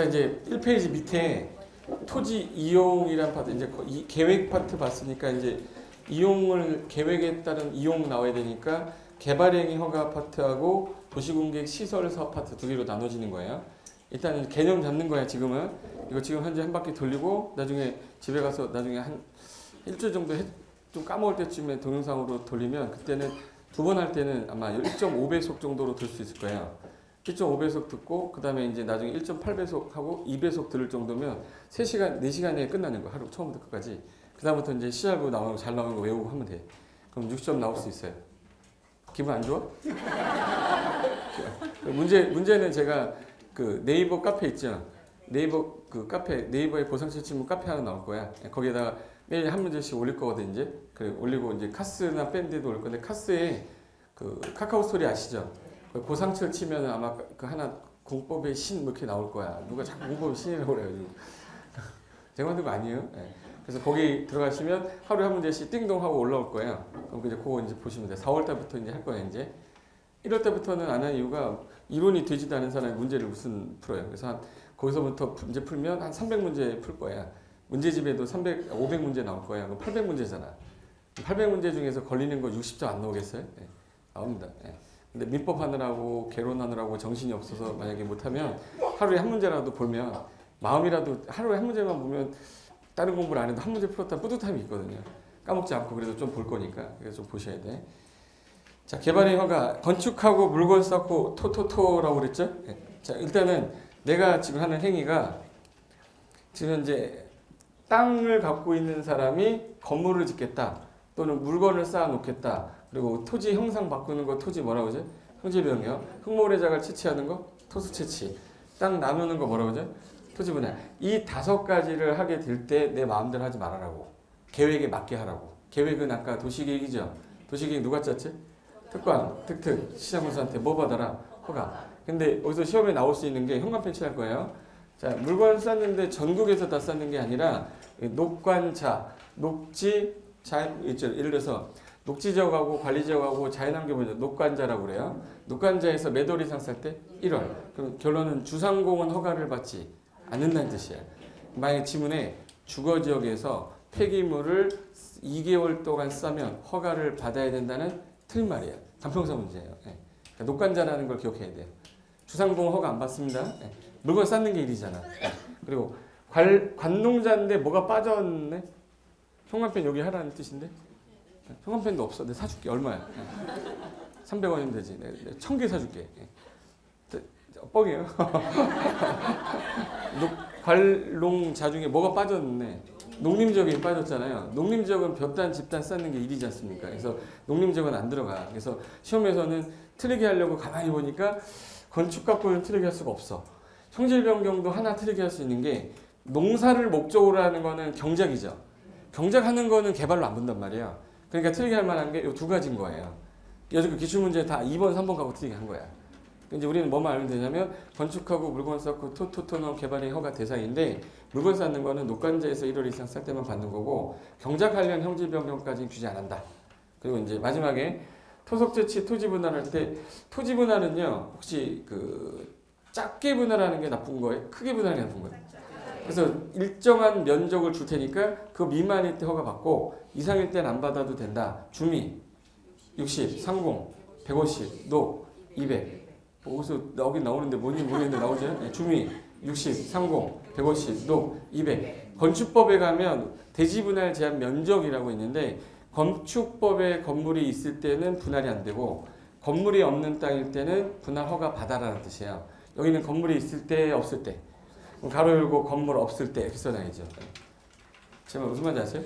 자, 이제 1페이지 밑에 토지 이용이란 파트, 이제 이 계획 파트 봤으니까 이제 이용을 계획에 따른 이용 나와야 되니까 개발행위 허가 파트하고 도시공객 시설 사업 파트 두 개로 나눠지는 거예요. 일단 개념 잡는 거야. 지금은 이거 지금 현재 한 바퀴 돌리고 나중에 집에 가서 나중에 한 일주일 정도 좀 까먹을 때쯤에 동영상으로 돌리면 그때는 두 번 할 때는 아마 1.5배속 정도로 들 수 있을 거예요. 1.5배속 듣고 그 다음에 이제 나중에 1.8배속 하고 2배속 들을 정도면 3시간, 4시간에 끝나는 거. 하루 처음부터 끝까지. 그 다음부터 이제 CRV 나오는 거 잘 나오는 거 외우고 하면 돼. 그럼 60점 나올 수 있어요. 기분 안 좋아? 문제는 제가 그 네이버 카페 있죠. 네이버 그 카페, 네이버에 보상체 치면 카페 하나 나올 거야. 거기에다가 매일 한 문제씩 올릴 거거든 이제. 그래 올리고 이제 카스나 밴드도 올릴 건데 카스에 그 카카오 스토리 아시죠? 고상철 치면 아마 그 하나 공법의 신 뭐 이렇게 나올 거야. 누가 자꾸 공법의 신이라고 그래가지고 제가 만든 거 아니에요. 네. 그래서 거기 들어가시면 하루에 한 문제씩 띵동 하고 올라올 거예요. 그럼 이제 그거 이제 보시면 돼요. 4월 달부터 이제 할 거예요. 이제 1월 달부터는 안 한 이유가 이론이 되지도 않은 사람이 문제를 무슨 풀어요. 그래서 한 거기서부터 문제 풀면 한 300문제 풀 거야. 문제집에도 500문제 나올 거야. 그럼 800문제잖아. 800문제 중에서 걸리는 거 60점 안 나오겠어요? 네. 나옵니다. 네. 근데 민법 하느라고 개론하느라고 정신이 없어서 만약에 못하면 하루에 한 문제라도 보면 마음이라도 하루에 한 문제만 보면 다른 공부를 안 해도 한 문제 풀었다 뿌듯함이 있거든요. 까먹지 않고 그래도 좀 볼 거니까 그래서 좀 보셔야 돼. 자, 개발의 허가 건축하고 물건 쌓고 토토토라고 그랬죠? 네. 자, 일단은 내가 지금 하는 행위가 지금 이제 땅을 갖고 있는 사람이 건물을 짓겠다 또는 물건을 쌓아 놓겠다. 그리고 토지 형상 바꾸는 거 토지 뭐라고 하죠? 형지변경. 흙모래자갈 채취하는 거 토수 채취. 땅 나누는 거 뭐라고 하죠? 토지 분할. 이 5가지를 하게 될 때 내 마음대로 하지 말아라고. 계획에 맞게 하라고. 계획은 아까 도시계획이죠. 도시계획 누가 짰지? 특관, 특특, 시장군수한테 뭐 받아라? 허가. 근데 여기서 시험에 나올 수 있는 게 현관펜 칠할 거예요. 자, 물건 쌌는데 전국에서 다 쌌는 게 아니라 녹관자, 녹지, 예를 들어서 녹지지역하고 관리지역하고 자연환경보전 녹관자라고 그래요. 녹관자에서 몇 월 이상 쌀 때? 1월. 그럼 결론은 주상공은 허가를 받지 않는다는 뜻이에요. 만약 지문에 주거지역에서 폐기물을 2개월 동안 싸면 허가를 받아야 된다는 틀린 말이에요. 단평사 문제예요. 네. 그러니까 녹관자라는 걸 기억해야 돼요. 주상공은 허가 안 받습니다. 네. 물건 쌓는 게 일이잖아. 네. 그리고 관농자인데 뭐가 빠졌네? 형광펜 여기 하라는 뜻인데? 형광펜도 없어. 내가 사줄게. 얼마야? 300원이면 되지. 내가 1000개 사줄게. 뻥이에요. 관농자 중에 뭐가 빠졌네. 농림지역이 빠졌잖아요. 농림지역은 볕단, 집단 쌓는 게 일이지 않습니까? 그래서 농림지역은 안 들어가. 그래서 시험에서는 틀리게 하려고 가만히 보니까 건축 갖고는 틀리게 할 수가 없어. 형질 변경도 하나 틀리게 할 수 있는 게 농사를 목적으로 하는 거는 경작이죠. 경작하는 거는 개발로 안 본단 말이야. 그러니까 틀리게 할 만한 게 이 2가지인 거예요. 여지껏 기출문제 다 2번, 3번 가고 틀리게 한 거야. 이제 우리는 뭐만 알면 되냐면 건축하고 물건 쌓고 토토토는 개발의 허가 대상인데 물건 쌓는 거는 녹관자에서 1월 이상 쌀 때만 받는 거고 경작 관련 형질 변경까지는 규제 안 한다. 그리고 이제 마지막에 토속 재치 토지 분할할 때 토지 분할은요 혹시 그 작게 분할하는 게 나쁜 거예요? 크게 분할하는 게 나쁜 거예요? 그래서 일정한 면적을 줄 테니까 그 미만일 때 허가 받고 이상일 때는 안 받아도 된다. 주미 60, 상공 150, 녹 200. 어디서 나오긴 나오는데 뭔지 모르겠는데 나오죠? 네, 주미 60, 상공 150, 녹 200. 건축법에 가면 대지 분할 제한 면적이라고 있는데 건축법에 건물이 있을 때는 분할이 안 되고 건물이 없는 땅일 때는 분할 허가 받아라는 뜻이에요. 여기는 건물이 있을 때 없을 때 가로 열고 건물 없을 때 이렇게 써놔야죠. 제가 무슨 말인지 아세요?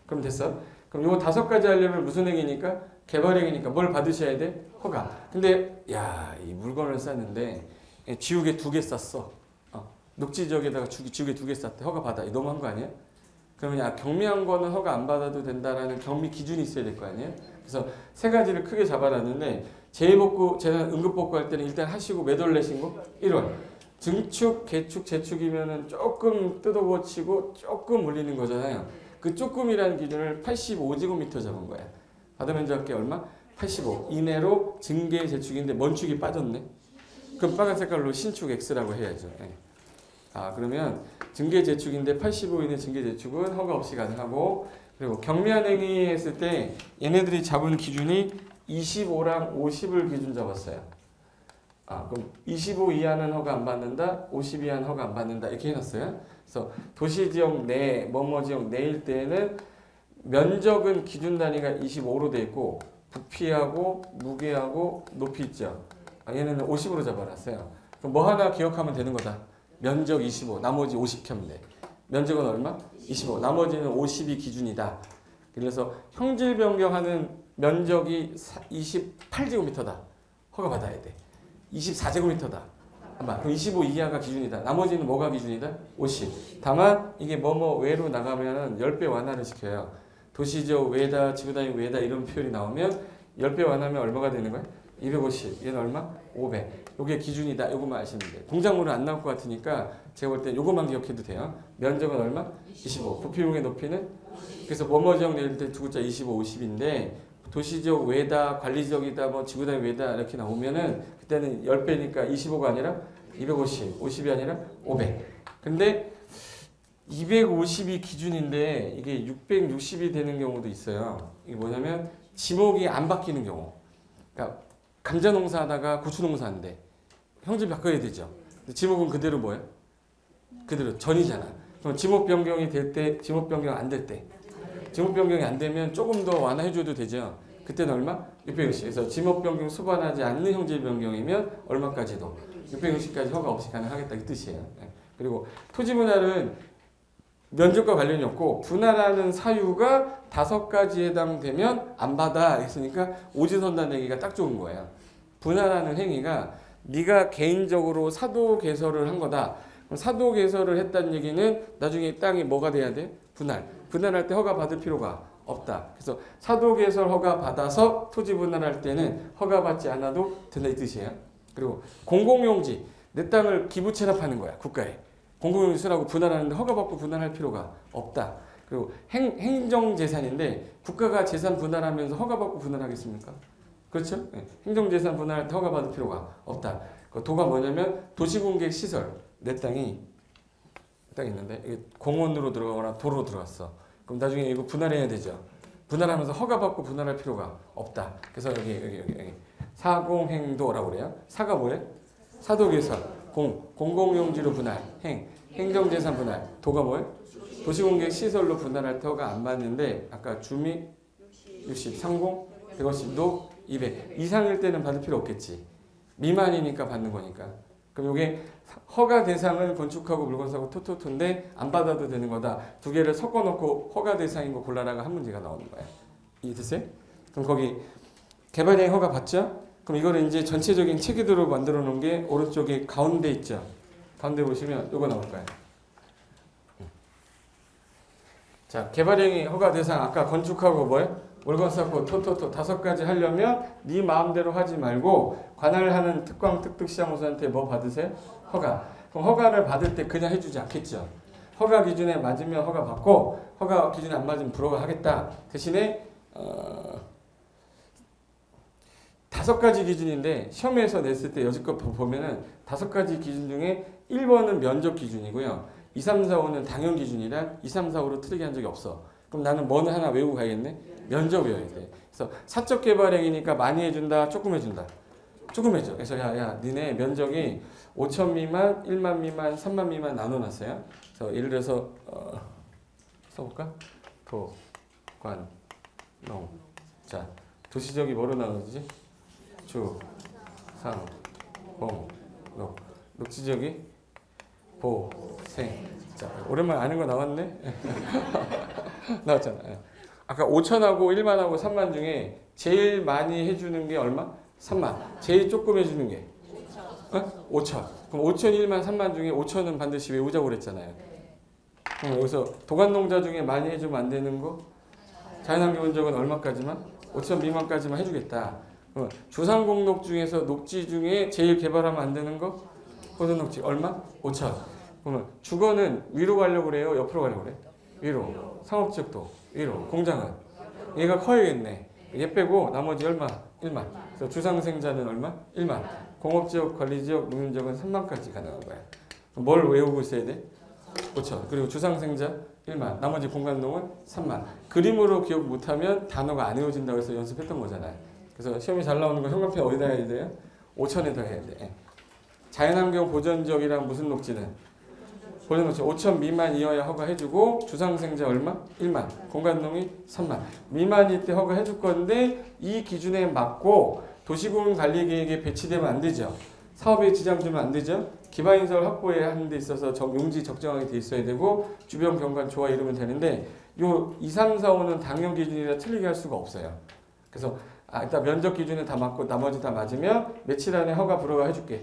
그럼 됐어. 그럼 이거 5가지 하려면 무슨 행위니까? 개발행위니까 뭘 받으셔야 돼? 허가. 근데 야, 이 물건을 쌌는데 지우개 2개 쌌어. 녹지지역에다가 지우개 2개 쌌대. 허가 받아. 너무한 거 아니에요? 그러면 야, 경미한 거는 허가 안 받아도 된다라는 경미 기준이 있어야 될 거 아니에요? 그래서 3가지를 크게 잡아놨는데 재해복구, 재산 응급복구 할 때는 일단 하시고 몇 월 내신 거? 1월. 증축, 개축, 재축이면은 조금 뜯어고치고 조금 올리는 거잖아요. 그 조금이라는 기준을 85제곱미터 잡은 거야. 바다면적이 얼마? 85 이내로 증개, 재축인데 먼축이 빠졌네. 그럼 빨간 색깔로 신축 X라고 해야죠. 네. 그러면 증계 재축인데 85 이내 증계 재축은 허가 없이 가능하고 그리고 경미한 행위 했을 때 얘네들이 잡은 기준이 25랑 50을 기준 잡았어요. 그럼 25 이하는 허가 안 받는다, 50 이하는 허가 안 받는다 이렇게 해놨어요. 그래서 도시지역 내, 뭐뭐 지역 내일 때는 면적은 기준 단위가 25로 돼 있고 부피하고 무게하고 높이 있죠. 얘네는 50으로 잡아놨어요. 그럼 뭐 하나 기억하면 되는 거다. 면적 25, 나머지 50 하면 돼. 면적은 얼마? 25, 나머지는 50이 기준이다. 그래서 형질 변경하는 면적이 28제곱미터다. 허가 받아야 돼. 24제곱미터다. 그럼 25 이하가 기준이다. 나머지는 뭐가 기준이다? 50. 다만 이게 뭐뭐 외로 나가면 10배 완화를 시켜요. 도시지역 외다, 지구단위 외다 이런 표현이 나오면 10배 완화하면 얼마가 되는 거야? 250. 얘는 얼마? 500. 요게 기준이다. 요것만 아시면 돼요. 공작물은 안 나올 것 같으니까 제가 볼 때 요것만 기억해도 돼요. 면적은 얼마? 25. 부피용의 높이는? 그래서 뭐뭐 지역 내릴 때 두 글자 25, 50인데 도시지역 외다, 관리지역이다, 뭐 지구단위 외다 이렇게 나오면은 그때는 10배니까 25가 아니라 250, 50이 아니라 500. 근데 250이 기준인데 이게 660이 되는 경우도 있어요. 이게 뭐냐면 지목이 안 바뀌는 경우. 그러니까 감자 농사하다가 고추 농사인데 형질 바꿔야 되죠. 지목은 그대로 뭐예요? 그대로 전이잖아. 그럼 지목 변경이 될 때, 지목 변경 안 될 때. 지목 변경이 안 되면 조금 더 완화해줘도 되죠. 그때는 얼마? 660. 그래서 지목 변경 수반하지 않는 형질 변경이면 얼마까지도 660까지 허가 없이 가능하겠다 이 뜻이에요. 그리고 토지 분할은 면적과 관련이 없고 분할하는 사유가 5가지에 해당되면 안 받아 했으니까 오지선다 내기가 딱 좋은 거예요. 분할하는 행위가 네가 개인적으로 사도 개설을 한 거다. 그럼 사도 개설을 했다는 얘기는 나중에 땅이 뭐가 돼야 돼? 분할할 때 허가 받을 필요가 없다. 그래서 사도 개설 허가 받아서 토지 분할할 때는 허가 받지 않아도 된다 이 뜻이에요. 그리고 공공용지 내 땅을 기부 체납하는 거야 국가에. 공공용지 쓰라고 분할하는데 허가 받고 분할할 필요가 없다. 그리고 행정재산인데 국가가 재산 분할하면서 허가 받고 분할하겠습니까? 그렇죠? 네. 행정재산 분할할 때 허가 받을 필요가 없다. 그 도가 뭐냐면 도시공개 시설 내 땅이 딱 있는데 이게 공원으로 들어가거나 도로 들어갔어. 그럼 나중에 이거 분할해야 되죠. 분할하면서 허가 받고 분할할 필요가 없다. 그래서 여기 사공행도라고 그래요. 사가 뭐예요? 사도개설. 공공용지로 분할. 행정재산 분할. 도가 뭐예요? 도시공개 시설로 분할할 때 허가 안 받는데 아까 주미 60, 상공 150도 200 이상일 때는 받을 필요 없겠지. 미만이니까 받는 거니까. 그럼 이게 허가 대상은 건축하고 물건 사고 토토토인데 안 받아도 되는 거다. 두 개를 섞어놓고 허가 대상인 거 골라라가 한 문제가 나오는 거야. 이해됐어요? 그럼 거기 개발행 허가 받죠? 그럼 이거를 이제 전체적인 체계도로 만들어 놓은 게 오른쪽에 가운데 있죠? 가운데 보시면 요거 나올 거예요. 자, 개발행위 허가 대상 아까 건축하고 뭐예요? 물건 쌓고 토토토 5가지 하려면 네 마음대로 하지 말고 관할하는 특광 특특시장소한테 뭐 받으세요? 허가. 그럼 허가를 받을 때 그냥 해주지 않겠죠. 허가 기준에 맞으면 허가 받고 허가 기준에 안 맞으면 불허가 하겠다. 대신에 5가지 기준인데 시험에서 냈을 때 여지껏 보면은 5가지 기준 중에 1번은 면적 기준이고요. 2, 3, 4, 5는 당연 기준이라 2, 3, 4, 5로 틀리게 한 적이 없어. 그럼 나는 뭐는 하나 외우고 가야겠네? 면적 외워야 돼. 그래서 사적 개발행위니까 많이 해준다, 조금 해준다. 조금 해줘. 그래서 야, 니네 면적이 5천 미만, 1만 미만, 3만 미만 나눠놨어요. 그래서 예를 들어서 써볼까? 도, 관, 농. 자, 도시적이 뭐로 나눠지지? 주, 상, 공, 녹. 녹지적이 보, 생. 자, 오랜만에 아는 거 나왔네? 나왔잖아. 아까 5천하고 1만하고 3만 중에 제일 많이 해주는 게 얼마? 3만. 제일 조금 해주는 게? 5천. 그럼 5천, 1만, 3만 중에 5천은 반드시 외우자고 그랬잖아요. 여기서 도관농자 중에 많이 해주면 안 되는 거? 자연환경운적은 얼마까지만? 5천 미만까지만 해주겠다. 주상공록 중에서 녹지 중에 제일 개발하면 안 되는 거? 호전녹지 얼마? 5천. 그러면 주거는 위로 가려고 그래요? 옆으로 가려고 그래? 위로. 상업지역도 위로. 공장은? 얘가 커야겠네. 얘 빼고 나머지 얼마? 1만. 그래서 주상생자는 얼마? 1만. 공업지역, 관리지역, 농림지역은 3만까지 가능한 거야. 뭘 외우고 있어야 돼? 5천. 그리고 주상생자 1만. 나머지 공간동은 3만. 그림으로 기억 못하면 단어가 안 외워진다고 해서 연습했던 거잖아요. 그래서 시험이 잘 나오는 거 형광펜 어디다 해야 돼요? 5천에다 해야 돼. 자연환경 보전지역이랑 무슨 녹지는? 보전녹지 5천 미만이어야 허가해주고 주상생자 얼마? 1만. 공간동이 3만. 미만일 때 허가해줄 건데 이 기준에 맞고 도시공원관리계획에 배치되면 안 되죠. 사업에 지장 주면 안 되죠. 기반인설 확보해야 하는 데 있어서 용지 적정하게 돼 있어야 되고 주변 경관 좋아 이러면 되는데 요 2, 3, 4, 5는 당연 기준이라 틀리게 할 수가 없어요. 그래서 일단 면적 기준에 다 맞고 나머지 다 맞으면 며칠 안에 허가 불허가 해줄게.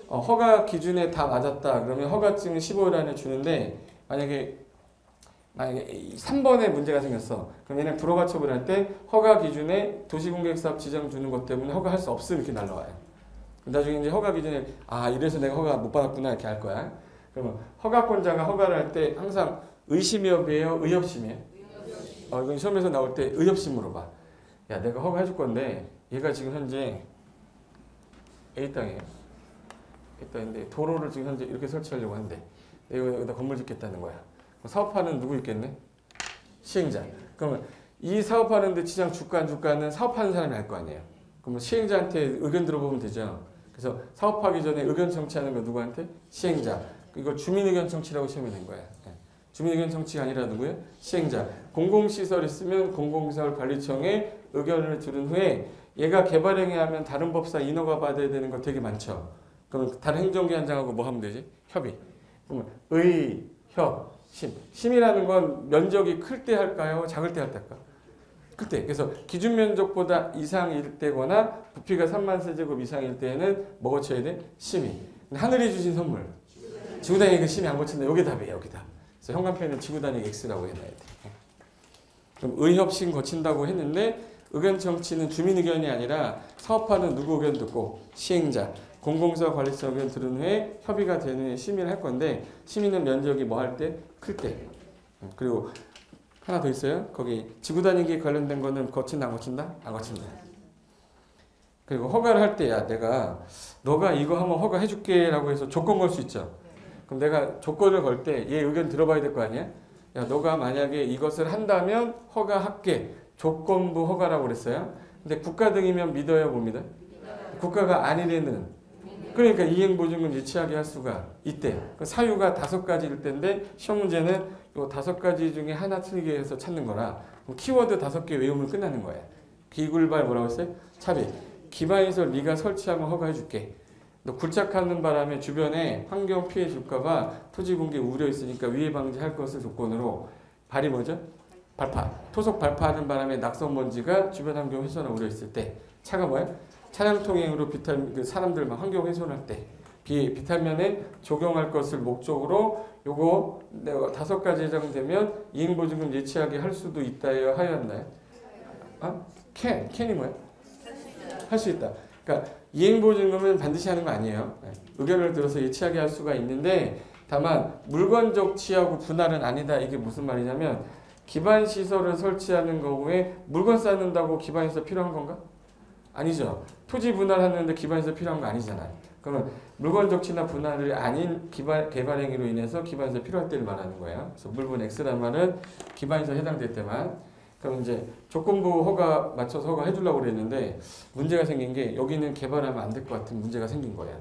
허가 기준에 다 맞았다 그러면 허가증을 15일 안에 주는데 만약에 3번에 문제가 생겼어. 그럼 얘는 불허가 처분할 때 허가 기준에 도시공개사업 지정 주는 것 때문에 허가할 수 없음 이렇게 날라와요. 나중에 이제 허가 기준에 이래서 내가 허가 못 받았구나 이렇게 할 거야. 그러면 허가권자가 허가를 할 때 항상 의심이업이에요, 의협심이에요? 이건 시험에서 나올 때 의협심으로 봐. 야, 내가 허가 해줄 건데 얘가 지금 현재 A 땅이에요. A 땅인데 도로를 지금 현재 이렇게 설치하려고 하는데 내가 여기다 건물 짓겠다는 거야. 사업하는 누구 있겠네? 시행자. 그러면 이 사업하는데 지장 주가는 사업하는 사람이 알 거 아니에요. 그러면 시행자한테 의견 들어보면 되죠. 그래서 사업하기 전에 의견 청취하는 거 누구한테? 시행자. 이걸 주민의견 청취라고 시험에 낸 거야. 주민의견 청취가 아니라 누구예요? 시행자. 공공시설 있으면 공공시설관리청에 의견을 들은 후에 얘가 개발행위 하면 다른 법사 인허가 받아야 되는 거 되게 많죠. 그러면 다른 행정기관장하고 뭐 하면 되지? 협의. 그러면 의, 협, 심. 심이라는 건 면적이 클 때 할까요? 작을 때 할 때일까? 클 때. 그래서 기준 면적보다 이상일 때거나 부피가 3만 세제곱 이상일 때에는 뭐 거쳐야 돼? 심의. 하늘이 주신 선물. 지구단위가 심의 안 거친다. 여기 답이에요. 여기 답. 그래서 형광펜은 지구단위 X라고 해놔야 돼. 그럼 의협심 거친다고 했는데 의견 청취는 주민 의견이 아니라 사업하는 누구 의견 듣고 시행자, 공공사 관리자 의견 들은 후에 협의가 된 후에 심의를 할 건데 심의는 면적이 뭐 할 때? 클 때. 그리고 하나 더 있어요. 거기 지구단위기 관련된 거는 거친다 안 거친다? 안 거친다. 그리고 허가를 할 때 야 내가 너가 이거 하면 허가해줄게 라고 해서 조건 걸 수 있죠. 그럼 내가 조건을 걸 때 얘 의견 들어봐야 될 거 아니야? 야 너가 만약에 이것을 한다면 허가할게. 조건부 허가라고 그랬어요. 근데 국가 등이면 믿어요 못 믿어요? 국가가 아니래는 그러니까 이행보증금 유치하게 할 수가 있대. 사유가 5가지일 텐데 시험 문제는 요 5가지 중에 하나 틀리게 해서 찾는 거라 키워드 5개 외우면 끝나는 거야. 기굴발 뭐라고 했어요? 차별. 기반시설 네가 설치하면 허가해줄게. 너 굴착하는 바람에 주변에 환경 피해 줄까봐 토지 붕괴 우려 있으니까 위해 방지할 것을 조건으로 발이 뭐죠? 발파. 토속 발파하는 바람에 낙성 먼지가 주변 환경 훼손을 우려 있을 때 차가 뭐야? 차량 통행으로 사람들 환경 훼손할 때 비탈면에 적용할 것을 목적으로 요거 내가 5가지 해당되면 이행보증금 예치하게 할 수도 있다요 하였나요? 캔이 뭐야? 할 수 있다. 그러니까 이행보증금은 반드시 하는 거 아니에요. 의견을 들어서 예치하게 할 수가 있는데 다만 물건적 취하고 분할은 아니다. 이게 무슨 말이냐면 기반시설을 설치하는 경우에 물건 쌓는다고 기반시설 필요한 건가? 아니죠. 토지 분할하는데 기반시설 필요한 거 아니잖아요. 그러면 물건적 취나 분할이 아닌 개발행위로 인해서 기반시설 필요할 때를 말하는 거예요. 그래서 물분 X라는 말은 기반시설 해당될 때만. 그럼 이제 조건부 허가 맞춰서 허가 해주려고 그랬는데 문제가 생긴 게 여기는 개발하면 안 될 것 같은 문제가 생긴 거예요.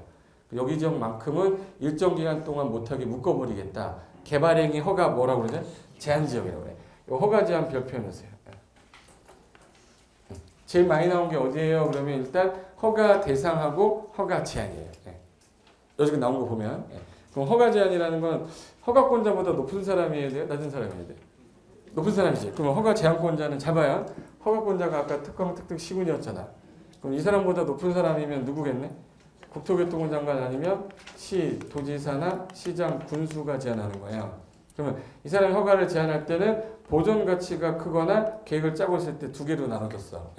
여기 지역만큼은 일정 기간 동안 못하게 묶어버리겠다. 개발행위 허가 뭐라고 그러죠? 제한지역이라고 그래. 허가 제한 별 표현하세요. 제일 많이 나온 게 어디예요? 그러면 일단 허가 대상하고 허가 제한이에요. 여기 나온 거 보면. 그럼 허가 제한이라는 건 허가권자보다 높은 사람이어야 돼요? 낮은 사람이어야 돼요? 높은 사람이지. 그러면 허가 제한권자는 잡아요. 허가권자가 아까 특강 특특 시군이었잖아. 그럼 이 사람보다 높은 사람이면 누구겠네? 국토교통부 장관 아니면 시, 도지사나 시장, 군수가 제한하는 거예요. 그러면 이 사람이 허가를 제한할 때는 보존 가치가 크거나 계획을 짜고 있을 때 2개로 나눠졌어.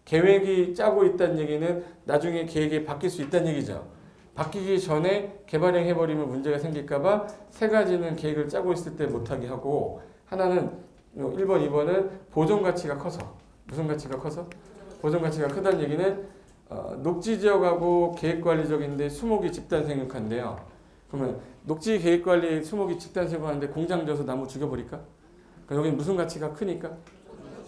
계획이 짜고 있다는 얘기는 나중에 계획이 바뀔 수 있다는 얘기죠. 바뀌기 전에 개발행 해버리면 문제가 생길까봐 3가지는 계획을 짜고 있을 때 못하게 하고 하나는 1번, 2번은 보존 가치가 커서. 무슨 가치가 커서? 보존 가치가 크다는 얘기는 녹지지역하고 계획관리적인데 수목이 집단 생육한데요. 그러면 녹지 계획관리 수목이 집단 생활하는데 공장 져서 나무 죽여버릴까? 그러니까 여기는 무슨 가치가 크니까?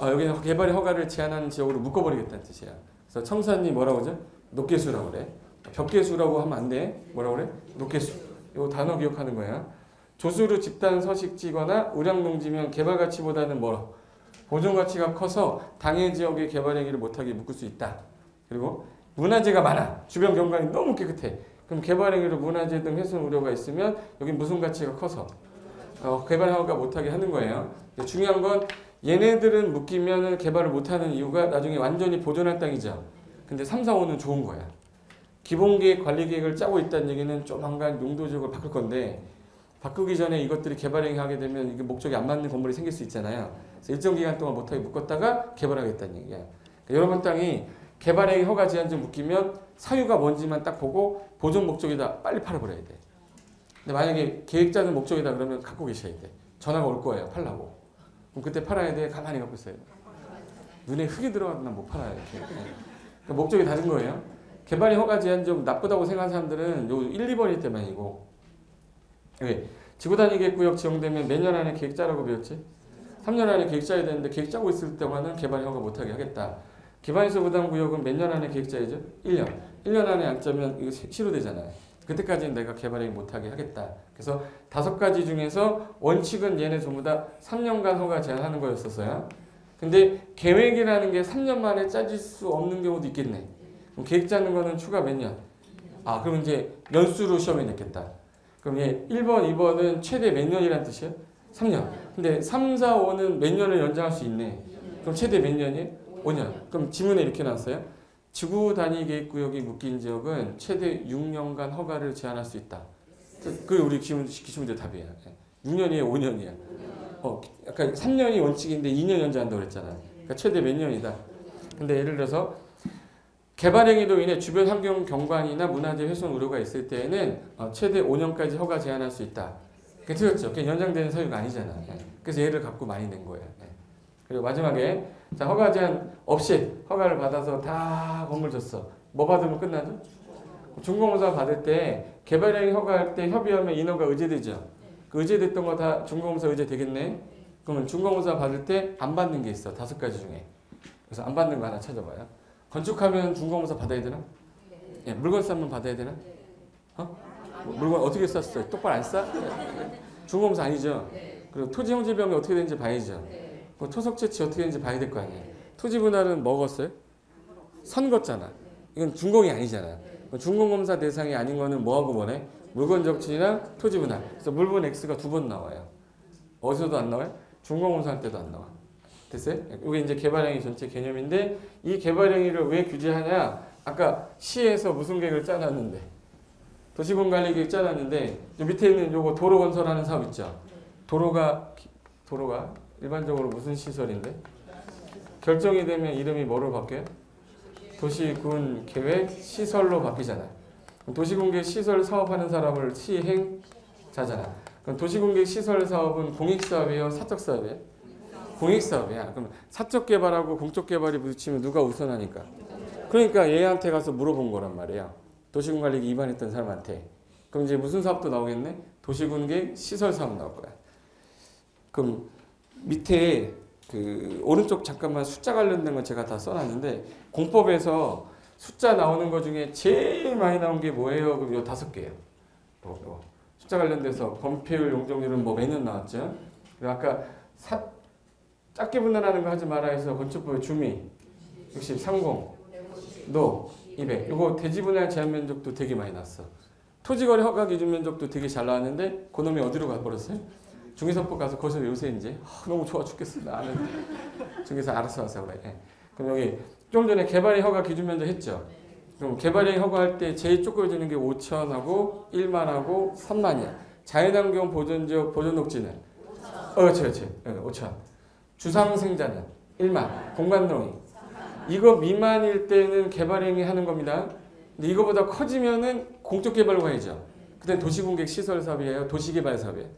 여기는 개발의 허가를 제한하는 지역으로 묶어버리겠다는 뜻이야. 그래서 청산리 뭐라고 하죠? 녹개수라고 그래. 벽개수라고 하면 안 돼. 뭐라고 그래? 녹개수. 이거 단어 기억하는 거야. 조수로 집단 서식지거나 우량농지면 개발 가치보다는 보존 가치가 커서 당해 지역의 개발 행위를 못하게 묶을 수 있다. 그리고 문화재가 많아. 주변 경관이 너무 깨끗해. 그럼 개발 행위로 문화재 등 훼손 우려가 있으면 여기 무슨 가치가 커서 개발 허가 못하게 하는 거예요. 중요한 건 얘네들은 묶이면 개발을 못하는 이유가 나중에 완전히 보존할 땅이죠. 근데 3, 4, 5는 좋은 거야. 기본계획, 관리계획을 짜고 있다는 얘기는 조만간 용도적으로 바꿀 건데 바꾸기 전에 이것들이 개발 행위하게 되면 이게 목적이 안 맞는 건물이 생길 수 있잖아요. 그래서 일정 기간 동안 못하게 묶었다가 개발하겠다는 얘기야. 그러니까 여러분 땅이 개발 행위 허가 제한점 묶이면 사유가 뭔지만 딱 보고 보존 목적이다 빨리 팔아버려야 돼. 근데 만약에 계획자는 목적이다 그러면 갖고 계셔야 돼. 전화가 올 거예요. 팔라고. 그럼 그때 팔아야 돼. 가만히 갖고 있어야 돼. 눈에 흙이 들어가도 난 못 팔아요. 이렇게. 그러니까 목적이 다른 거예요. 개발 허가 제한점 나쁘다고 생각하는 사람들은 요 1, 2번일 때만이고 왜? 지구단위 구역 지정되면 몇 년 안에 계획 짜라고 배웠지? 3년 안에 계획 짜야 되는데 계획 짜고 있을 때만은 개발 허가 못하게 하겠다. 기반시설 부담구역은 몇 년 안에 계획 짜야죠? 1년. 1년 안에 안 짜면 이거 실효되잖아요. 그때까지는 내가 개발행위 못하게 하겠다. 그래서 5가지 중에서 원칙은 얘네 전부 다 3년간 허가 제한하는 거였었어요. 근데 계획이라는 게 3년 만에 짜질 수 없는 경우도 있겠네. 그럼 계획 짜는 거는 추가 몇 년? 그럼 이제 연수로 시험에 냈겠다. 그럼 얘 1번, 2번은 최대 몇 년이라는 뜻이에요? 3년. 근데 3, 4, 5는 몇 년을 연장할 수 있네. 그럼 최대 몇 년이에요? 5년. 그럼 지문에 이렇게 나왔어요. 지구 단위 계획 구역이 묶인 지역은 최대 6년간 허가를 제한할 수 있다. 그게 우리 기출문제 답이에요. 6년이에요, 5년이에요. 약간 3년이 원칙인데 2년 연장한다고 그랬잖아요. 그러니까 최대 몇 년이다. 근데 예를 들어서 개발 행위로 인해 주변 환경 경관이나 문화재 훼손 우려가 있을 때에는 최대 5년까지 허가 제한할 수 있다. 그게 틀렸죠. 그게 연장되는 사유가 아니잖아. 그래서 얘를 갖고 많이 낸 거예요. 그리고 마지막에 자 허가 제한 없이 허가를 받아서 다 건물 줬어. 뭐 받으면 끝나죠? 준공사 받을 때 개발행위 허가할 때 협의하면 인허가 의제되죠. 그 의제됐던 거 다 준공사 의제 되겠네. 그러면 준공사 받을 때 안 받는 게 있어. 5가지 중에. 그래서 안 받는 거 하나 찾아봐요. 건축하면 준공사 받아야 되나? 예, 물건 싸면 받아야 되나? 물건 어떻게 쌌어요? 똑바로 안 싸? 준공사 아니죠. 그리고 토지 형질병이 어떻게 되는지 봐야죠. 토속 채취 어떻게 되는지 봐야 될 거 아니에요. 토지 분할은 먹었어요? 선거잖아. 이건 준공이 아니잖아. 준공검사 대상이 아닌 거는 뭐하고 뭐네? 물건 적치나 토지 분할. 그래서 물분 X가 2번 나와요. 어디서도 안 나와요? 준공검사 할 때도 안 나와. 됐어요? 이게 이제 개발행위 전체 개념인데 이 개발행위를 왜 규제하냐? 아까 시에서 무슨 계획을 짜놨는데 도시군관리계획 짜놨는데 밑에 있는 요거 도로 건설하는 사업 있죠? 도로가 일반적으로 무슨 시설인데? 결정이 되면 이름이 뭐로 바뀌어요? 도시군 계획 시설로 바뀌잖아요. 도시군계획 시설 사업하는 사람을 시행자잖아. 그럼 도시군계획 시설 사업은 공익사업이에요? 사적사업이에요? 공익사업이야. 그럼 사적개발하고 공적개발이 부딪히면 누가 우선하니까? 그러니까 얘한테 가서 물어본 거란 말이에요. 도시군관리계 위반했던 사람한테. 그럼 이제 무슨 사업도 나오겠네? 도시군계획 시설 사업 나올 거야. 그럼 밑에 그 오른쪽 잠깐만 숫자 관련된 건 제가 다 써놨는데 공법에서 숫자 나오는 것 중에 제일 많이 나온 게 뭐예요? 그럼 요 5개예요. 숫자 관련돼서 건폐율, 용적률은 뭐 매년 나왔죠. 그리고 아까 작게 분할하는 거 하지 마라 해서 건축법의 주미 60, 30, 노 200. 이거 대지 분할 제한 면적도 되게 많이 났어. 토지거래 허가 기준 면적도 되게 잘 나왔는데 그놈이 어디로 가버렸어요? 중개사법 가서 거기서 요새 이제 너무 좋아 죽겠어 나는 중개사 알아서 와서 그래. 그럼 여기 좀 전에 개발행 허가 기준 면적 했죠. 그럼 개발행 허가할 때 제일 쪼그려지는 게 5천하고 1만하고 3만이야. 자연환경 보존지역 보존녹지는 그렇지 5천. 주상생자는 1만. 공간동의 이거 미만일 때는 개발행위 하는 겁니다. 근데 이거보다 커지면은 공적개발로 가야죠. 그때 도시공객 시설 사업이에요. 도시개발 사업이에요.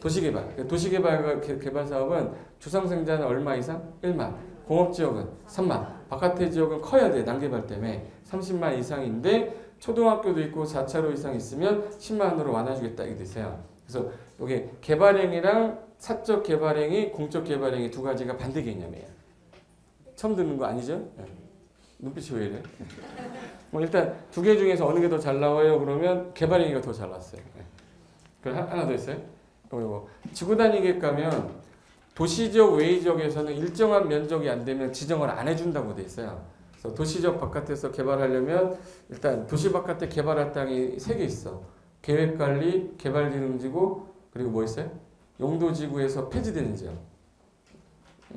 도시개발. 도시개발 사업은 주상생자는 얼마 이상? 1만. 공업지역은 3만. 바깥의 지역은 커야 돼. 난개발 때문에. 30만 이상인데 초등학교도 있고 4차로 이상 있으면 10만 원으로 완화해주겠다 이게 되세요. 그래서 이게 개발행위랑 사적 개발행위, 공적 개발행위 두 가지가 반대 개념이에요. 처음 듣는 거 아니죠? 네. 눈빛이 왜 이래? 뭐 일단 두 개 중에서 어느 게 더 잘 나와요? 그러면 개발행위가 더 잘 나왔어요. 네. 그럼 하나 더 있어요. 그리고 지구 단위계획 가면 도시적, 외의적에서는 일정한 면적이 안 되면 지정을 안 해준다고 돼 있어요. 그래서 도시적 바깥에서 개발하려면 일단 도시 바깥에 개발할 땅이 3개 있어. 계획관리, 개발기능지구, 그리고 뭐 있어요? 용도지구에서 폐지되는 지역.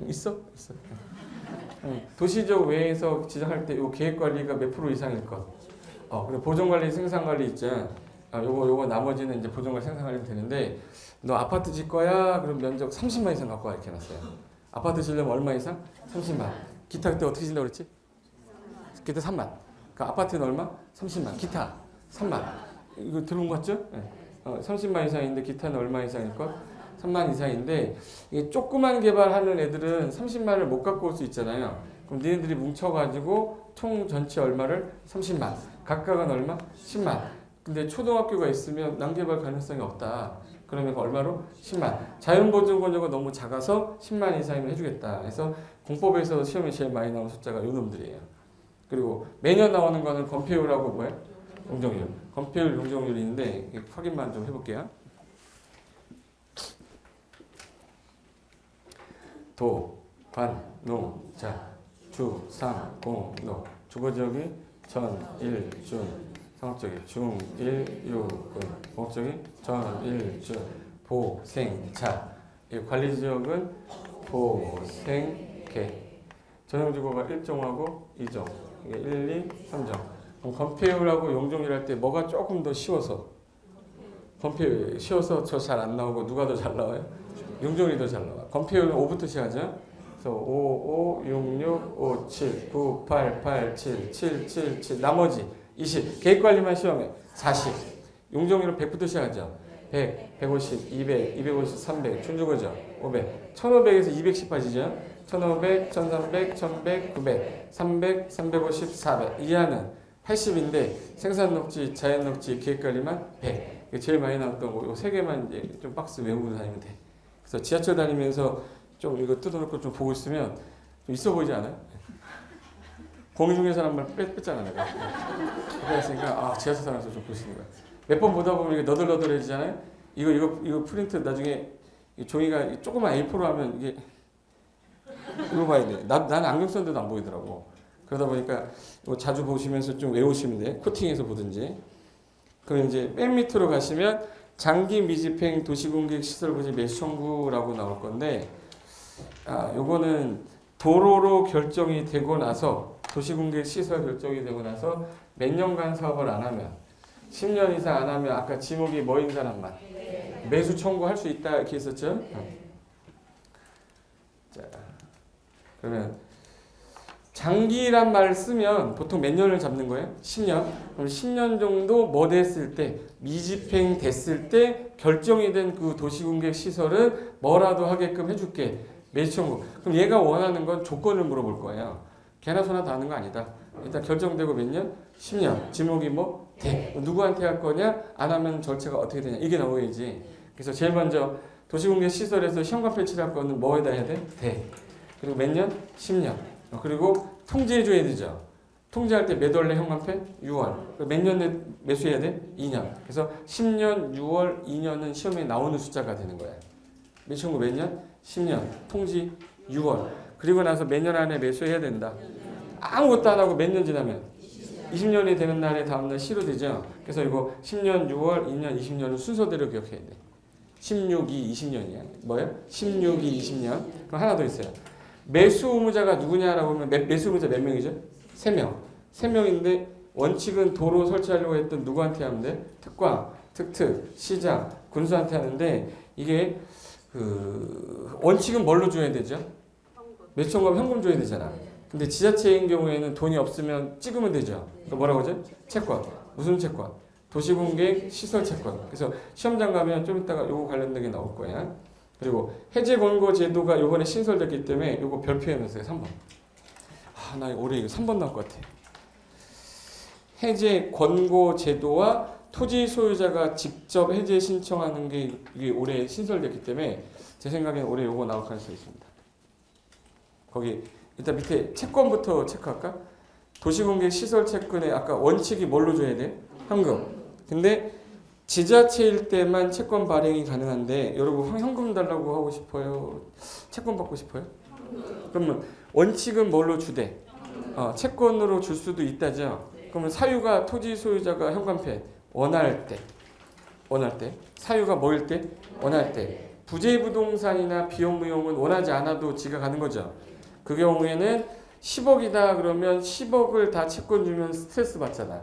있어? 있어. 도시적 외에서 지정할 때 요 계획관리가 몇 프로 이상일 것. 그리고 보존관리, 생산관리 있잖아. 요거 나머지는 이제 보존관리, 생산관리면 되는데 너 아파트 질 거야? 그럼 면적 30만 이상 갖고 와 이렇게 해놨어요. 아파트 지려면 얼마 이상? 30만. 기타 그때 어떻게 질려고 그랬지? 기타 3만. 그 아파트는 얼마? 30만. 기타 3만. 이거 들어본 거 같죠? 네. 30만 이상인데 기타는 얼마 이상일 것? 3만 이상인데 이게 조그만 개발하는 애들은 30만을 못 갖고 올 수 있잖아요. 그럼 니네들이 뭉쳐가지고 총 전체 얼마를? 30만. 각각은 얼마? 10만. 근데 초등학교가 있으면 난개발 가능성이 없다. 그러면 얼마로? 10만. 자연보존권자가 너무 작아서 10만 이상이면 해주겠다. 그래서 공법에서 시험에 제일 많이 나오는 숫자가 요 놈들이에요. 그리고 매년 나오는 거는 건폐율하고 뭐예요? 용적률. 건폐율, 용적률이 있는데 확인만 좀 해볼게요. 도, 관, 농, 자, 주, 상, 공, 노. 주거지역이 전, 일, 준. 상업적이 중, 일, 유, 군. 공업적이 전, 일, 준. 보, 생, 자. 이 관리지역은 보, 생, 개. 전용주거가 1종하고 2종. 이게 1, 2, 3종. 그럼 건폐율하고 용적률 할 때 뭐가 조금 더 쉬워서? 건폐율 쉬워서 저 잘 안 나오고 누가 더 잘 나와요? 용적률이 더 잘 나와. 건폐율은 5부터 시작하죠. 그래서 5, 5, 6, 6, 5, 7, 9, 8, 8, 7, 7, 7, 7. 나머지 20. 계획관리만 시험해. 40. 용적률은 100부터 시작하죠. 100, 150, 200, 250, 300. 준주거죠. 500. 1500에서 210 빠지죠. 1500, 1300, 1100, 900, 300, 350, 400. 이하는 80인데 생산녹지, 자연녹지, 계획관리만 100. 이게 제일 많이 나왔던 거. 요 세 개만 이제 좀 박스 외우고 다니면 돼. 그래서 지하철 다니면서 좀 이거 뜯어놓고 좀 보고 있으면 좀 있어 보이지 않아요? 공중에서 한번 뺐잖아 내가. 그랬으니까 지하철 다니면서 좀 보시는 거야. 몇 번 보다 보면 이게 너덜너덜해지잖아요. 이거 프린트 나중에 이 종이가 조그만 A4로 하면 이게 이거 봐야 돼. 나는 안경 썼는데도 안 보이더라고. 그러다 보니까 이거 자주 보시면서 좀 외우시면 돼. 코팅해서 보든지. 그럼 이제 맨 밑으로 가시면 장기 미집행 도시공객 시설부지 매수 청구라고 나올 건데, 요거는 도로로 결정이 되고 나서 도시공객 시설 결정이 되고 나서 몇 년간 사업을 안 하면 10년 이상 안 하면 아까 지목이 뭐인 사람만 매수 청구할 수 있다 이렇게 했었죠. 자, 그러면 장기란 말을 쓰면 보통 몇 년을 잡는 거예요? 10년. 그럼 10년 정도 뭐 됐을 때, 미집행 됐을 때 결정이 된 그 도시공객 시설은 뭐라도 하게끔 해줄게. 매수 청구. 그럼 얘가 원하는 건 조건을 물어볼 거예요. 개나 소나 다 하는 거 아니다. 일단 결정되고 몇 년? 10년. 지목이 뭐? 돼. 누구한테 할 거냐? 안 하면 절차가 어떻게 되냐? 이게 나오야지. 그래서 제일 먼저 도시공객 시설에서 시험관 배치를 할 거는 뭐에다 해야 돼? 돼. 그리고 몇 년? 10년. 그리고 통지해줘야 되죠. 통지할 때 몇 월 내 현관패? 6월. 몇 년 내 매수해야 돼? 2년. 그래서 10년, 6월, 2년은 시험에 나오는 숫자가 되는 거야. 매수청구 몇 년? 10년. 통지 6월. 그리고 나서 몇 년 안에 매수해야 된다. 아무것도 안 하고 몇 년 지나면? 20년이 되는 날에 다음날 시로 되죠. 그래서 이거 10년, 6월, 2년, 20년은 순서대로 기억해야 돼. 16, 2, 20년이야. 뭐예요? 16, 2, 20년. 그럼 하나 더 있어요. 매수 의무자가 누구냐라고 하면 매수 의무자 몇 명이죠? 3명. 3명인데 원칙은 도로 설치하려고 했던 누구한테 하면 돼? 특광, 특특, 시장, 군수한테 하는데 이게 원칙은 뭘로 줘야 되죠? 매수 청구하면 현금 줘야 되잖아. 근데 지자체인 경우에는 돈이 없으면 찍으면 되죠. 그러니까 뭐라고 하죠? 채권. 무슨 채권? 도시공객 시설 채권. 그래서 시험장 가면 좀 이따가 요거 관련된 게 나올 거야. 그리고 해제 권고 제도가 요번에 신설됐기 때문에 요거 별표해놓으세요. 3번. 나 올해 이거 3번 나올 것 같아. 해제 권고 제도와 토지 소유자가 직접 해제 신청하는 게 이게 올해 신설됐기 때문에 제 생각에는 올해 요거 나올 가능성이 있습니다. 거기 일단 밑에 채권부터 체크할까? 도시공개 시설 채권의 아까 원칙이 뭘로 줘야 돼? 현금. 근데 지자체일 때만 채권 발행이 가능한데 여러분 현금 달라고 하고 싶어요? 채권 받고 싶어요? 그러면 원칙은 뭘로 주대? 채권으로 줄 수도 있다죠. 그러면 사유가 토지 소유자가 현관패 원할 때 사유가 뭐일 때? 원할 때. 부재부동산이나 비용무용은 원하지 않아도 지가 가는 거죠. 그 경우에는 10억이다 그러면 10억을 다 채권 주면 스트레스 받잖아.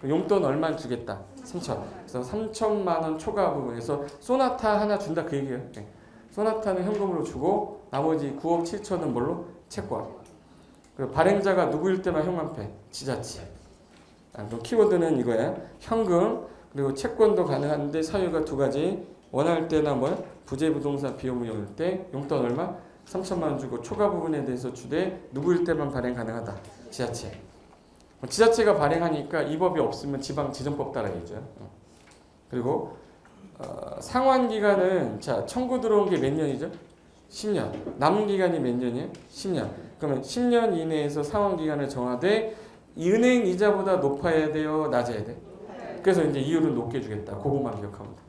용돈 얼마 주겠다. 3천. 그래서 3천만 원 초과 부분에서 소나타 하나 준다 그 얘기예요. 네. 소나타는 현금으로 주고 나머지 9억 7천은 뭘로? 채권. 그리고 발행자가 누구일 때만 현관패? 지자체. 키워드는 이거야. 현금 그리고 채권도 가능한데 사유가 두 가지. 원할 때나 뭐야? 부재부동산 비용무용일 때 용돈 얼마? 3천만 원 주고 초과 부분에 대해서 주되 누구일 때만 발행 가능하다. 지자체. 지자체가 발행하니까 이 법이 없으면 지방지정법 따라야죠. 그리고 상환기간은 자 청구 들어온 게 몇 년이죠? 10년. 남은 기간이 몇 년이에요? 10년. 그러면 10년 이내에서 상환기간을 정하되 은행 이자보다 높아야 돼요? 낮아야 돼? 그래서 이제 이율은 높게 주겠다. 그것만 기억하면 돼.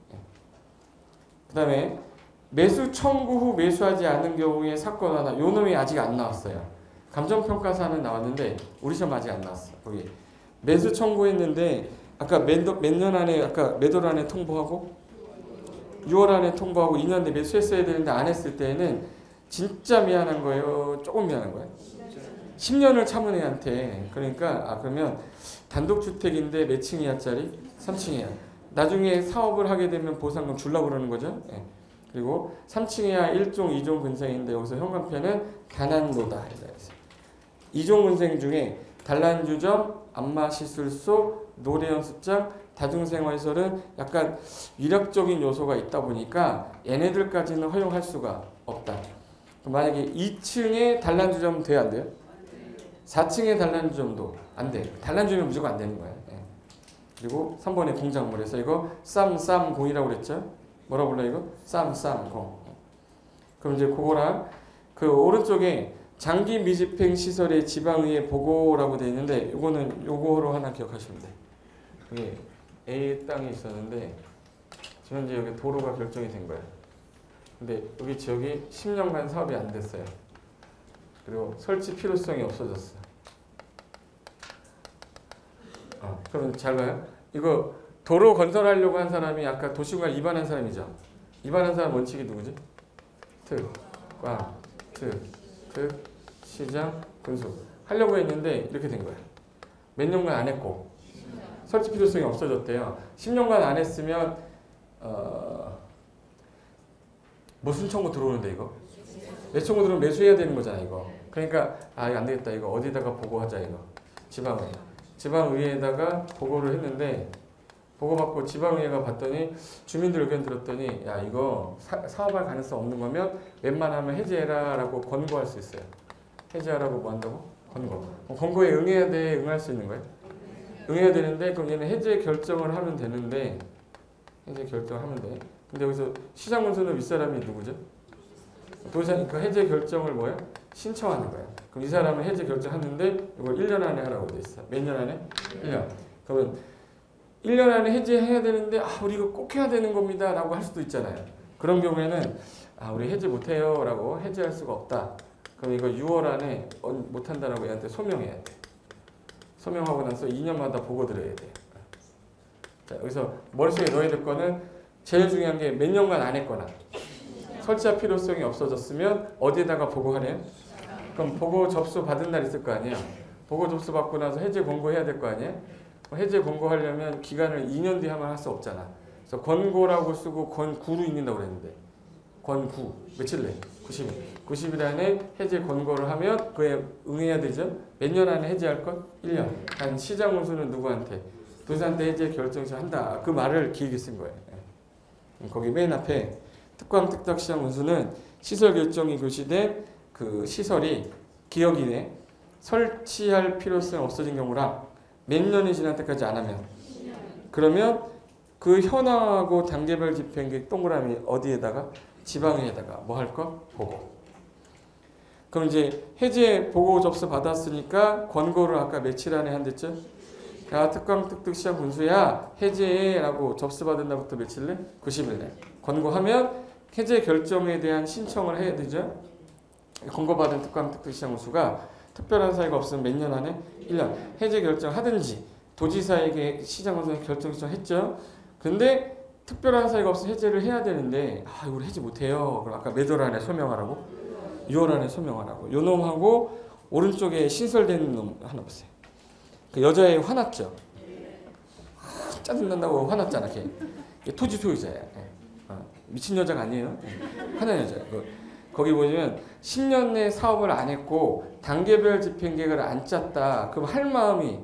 그 다음에 매수 청구 후 매수하지 않은 경우에 사건 하나. 요 놈이 아직 안 나왔어요. 감정평가사는 나왔는데 우리 시험 아직 안 나왔어. 거기 매수 청구했는데 아까 몇 년 안에 아까 매도를 안에 통보하고 6월 안에 통보하고 2년 내에 매수했어야 되는데 안 했을 때는 진짜 미안한 거예요. 조금 미안한 거예요. 10년을 참은 애한테. 그러니까 그러면 단독주택인데 몇 층이야짜리? 3층이야. 나중에 사업을 하게 되면 보상금 주려고 그러는 거죠. 네. 그리고 3층이야 1종, 2종 근생인데 여기서 현관편은 단한노다. 2종 근생 중에 단란주점, 안마시술소, 노래연습장, 다중생활시설은 약간 위력적인 요소가 있다 보니까 얘네들까지는 허용할 수가 없다. 만약에 2층에 단란주점 돼야 안 돼요? 4층에 단란주점도 안 돼. 단란주점은 무조건 안 되는 거예요. 그리고 3번에 공작물에서 이거 쌈0이라고 그랬죠? 뭐라 불러 이거? 쌈0. 그럼 이제 그거랑 그 오른쪽에 장기 미집행 시설의 지방의회 보고라고 되어 있는데 요거는 요거로 하나 기억하시면 돼. 여기 A 땅이 있었는데 지금 현재 여기 도로가 결정이 된 거야. 근데 여기 지역이 10년간 사업이 안 됐어요. 그리고 설치 필요성이 없어졌어. 그럼 잘 봐요. 이거 도로 건설하려고 한 사람이 아까 도시공단 입안한 사람이죠. 입안한 사람 원칙이 누구지? 특, 꽝, 특, 시장, 군수 하려고 했는데 이렇게 된 거예요. 몇 년간 안 했고 설치 필요성이 없어졌대요. 10년간 안 했으면 무슨 청구 들어오는데 이거? 내 청구 들어오면 매수해야 되는 거잖아 이거. 그러니까 이거 안 되겠다 이거 어디다가 보고하자 이거. 지방의회에다가 보고를 했는데 보고받고 지방의회가 봤더니 주민들 의견 들었더니 야 이거 사업할 가능성 없는 거면 웬만하면 해제해라 라고 권고할 수 있어요. 해제하라고 뭐 한다고? 권고. 권고에 응해야 돼? 응할 수 있는 거예요? 응해야 되는데 그럼 얘는 해제 결정을 하면 되는데 해제 결정하면 돼. 근데 여기서 시장군수는 윗사람이 누구죠? 도시하니까 해제 결정을 뭐야? 신청하는 거야. 그럼 이 사람은 해제 결정하는데 이걸 1년 안에 하라고 돼 있어. 몇 년 안에? 1년. 그러면 1년 안에 해제해야 되는데 우리 이거 꼭 해야 되는 겁니다 라고 할 수도 있잖아요. 그런 경우에는 우리 해제 못해요 라고 해제할 수가 없다. 그럼 이거 6월 안에 못한다라고 얘한테 소명해야 돼. 소명하고 나서 2년마다 보고 드려야 돼. 자, 여기서 머릿속에 넣어야 될 거는 제일 중요한 게 몇 년간 안 했거나 설치할 필요성이 없어졌으면 어디에다가 보고하래요? 그럼 보고 접수 받은 날 있을 거 아니에요? 보고 접수 받고 나서 해제 권고해야 될 거 아니에요? 해제 권고하려면 기간을 2년 뒤에 하면 할 수 없잖아. 그래서 권고라고 쓰고 권구로 읽는다고 그랬는데 권구 며칠 내? 90일. 90일 안에 해제 권고를 하면 그에 응해야 되죠? 몇 년 안에 해제할 것? 1년. 단 시장 운수는 누구한테? 도지사한테 해제 결정시 한다. 그 말을 길게 쓴 거예요. 거기 맨 앞에 특광 특탁 시장 운수는 시설 결정이 교시된 그 시설이 기억 이내 설치할 필요성이 없어진 경우랑 몇 년이 지날 때까지 안 하면. 그러면 그 현황하고 단계별 집행계획 동그라미 어디에다가? 지방에다가 뭐 할 거? 보고. 그럼 이제 해제 보고 접수 받았으니까 권고를 아까 며칠 안에 한댔죠? 야, 특강 특특 시험 분수야 해제라고 접수 받은 날부터 며칠 내? 90일 내. 권고하면 해제 결정에 대한 신청을 해야 되죠. 권고받은 특강 특특 시험 분수가 특별한 사유가 없으면 몇 년 안에? 1년. 해제 결정하든지 도지사에게 시장에서 결정 신청했죠. 근데 특별한 사유가 없으면 해제를 해야 되는데 이거 해제 못해요. 그럼 아까 몇 월 안에 소명하라고? 6월 안에 소명하라고. 요 놈하고 오른쪽에 신설된 놈 하나 보세요. 그 여자애 화났죠. 짜증난다고 화났잖아. 걔 토지 소유자야. 미친 여자가 아니에요. 화난 여자. 거기 보시면 10년 내 사업을 안 했고 단계별 집행계획을 안 짰다. 그럼 할 마음이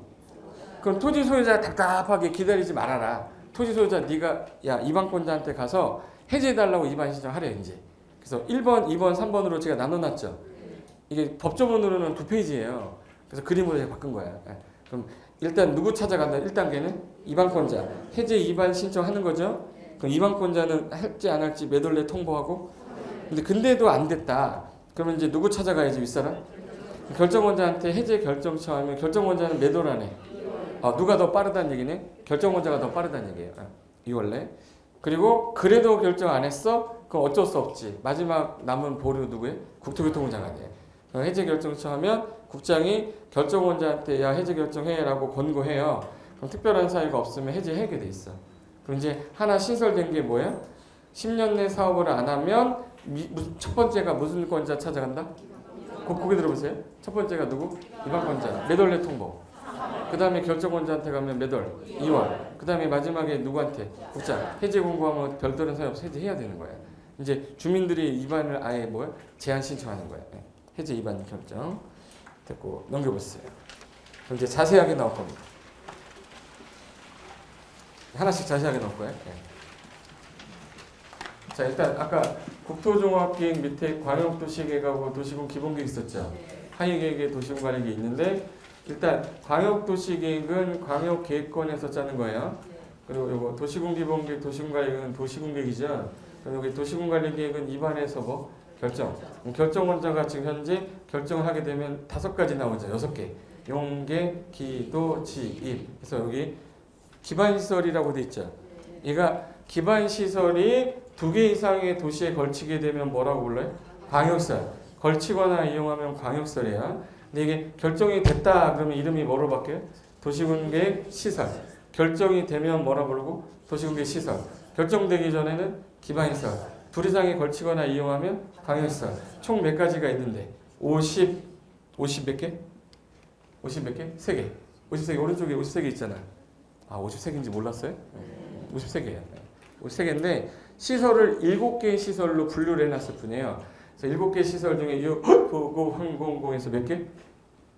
그럼 토지 소유자 답답하게 기다리지 말아라. 토지 소유자 네가 이반권자한테 가서 해제해달라고 이반 신청하래 이제. 그래서 1번, 2번, 3번으로 제가 나눠놨죠. 이게 법조문으로는 2페이지예요. 그래서 그림으로 제가 바꾼 거야. 그럼 일단 누구 찾아간다? 1단계는 이반권자. 해제 이반 신청하는 거죠. 그럼 이반권자는 할지 안 할지 몇 월 내 통보하고. 근데도 안 됐다. 그러면 이제 누구 찾아가야지 윗사람? 결정권자한테 해제 결정 청하면 결정권자는 몇 월 안에? 누가 더 빠르다는 얘기네? 결정권자가 더 빠르다는 얘기예요. 2월 내. 그리고 그래도 결정 안 했어? 그럼 어쩔 수 없지. 마지막 남은 보류 누구예요? 국토교통부 장관이에요. 해제 결정 청하면 국장이 결정권자한테 야 해제 결정해라고 권고해요. 그럼 특별한 사유가 없으면 해제하게 돼 있어. 그럼 이제 하나 신설된 게 뭐야? 10년 내 사업을 안 하면 첫 번째가 무슨 권자 찾아간다? 고개 들어보세요. 첫 번째가 누구? 이반권자. 몇 월 내 통보. 그 다음에 결정권자한테 가면 몇 월? 2월. 그 다음에 마지막에 누구한테? 국장. 해제 공고하면 별다른 사유 없이 해제해야 되는 거야. 이제 주민들이 이반을 아예 뭐야? 제한 신청하는 거야. 해제 이반 결정. 됐고 넘겨보세요. 그럼 이제 자세하게 나올 겁니다. 하나씩 자세하게 나올 거예요. 자 일단 아까 국토종합계획 밑에 광역도시계획하고 도시군 기본계획 있었죠. 하위계획에 도시군관리계획이 있는데 일단 광역도시계획은 광역계획권에서 짜는 거예요. 그리고 이거 도시군 기본계획, 도시군관리계획은 도시군계획이죠. 그리고 여기 도시군관리계획은 입안에서 뭐 결정. 결정원자가 지금 현재 결정을 하게 되면 5가지 나오죠. 6개. 용계, 기도, 지입. 그래서 여기 기반시설이라고 돼 있죠. 얘가 기반시설이 2개 이상의 도시에 걸치게 되면 뭐라고 불러요? 광역시설. 걸치거나 이용하면 광역시설이야. 근데 이게 결정이 됐다 그러면 이름이 뭐로 바뀌어요? 도시군계획 시설. 결정이 되면 뭐라 부르고? 도시군계획 시설. 결정되기 전에는 기반시설. 2 이상에 걸치거나 이용하면 광역시설. 총 몇 가지가 있는데 50 몇 개? 50 몇 개? 3개. 53개 오른쪽에 53개 있잖아. 53개인지 몰랐어요? 53개예요. 53개인데 시설을 7개의 시설로 분류를 해놨을 뿐이에요. 그래서 7개 시설 중에 6, 9, 9, 000에서 몇 개?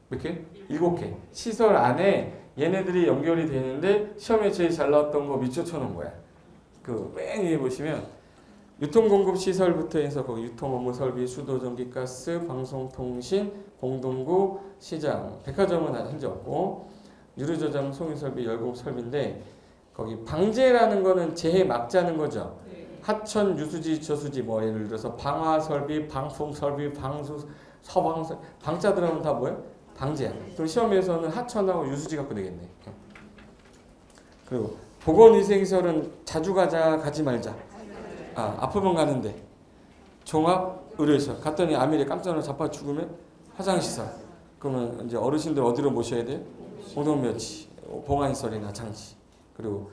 몇 개? 7개. 시설 안에 얘네들이 연결이 되는데 시험에 제일 잘 나왔던 거 밑줄 쳐놓은 거야. 맨 위에 보시면 유통공급시설부터 해서 거기 유통업무설비, 수도전기가스, 방송통신, 공동구, 시장, 백화점은 현재 없고 유류저장, 송유설비, 열공설비인데 거기 방제라는 거는 재해 막자는 거죠. 하천, 유수지, 저수지 뭐 예를 들어서 방화설비, 방풍설비, 방수, 서방설 방자 들어가면 다 뭐야? 방제야. 그럼 시험에서는 하천하고 유수지 갖고 되겠네. 그리고 보건위생시설은 자주 가지 말자. 아프면 가는데 종합의료시설 갔더니 아밀에 깜짝 놀라 자빠 죽으면 화장시설. 그러면 이제 어르신들 어디로 모셔야 돼요? 공동묘지, 봉안시설이나 장지. 그리고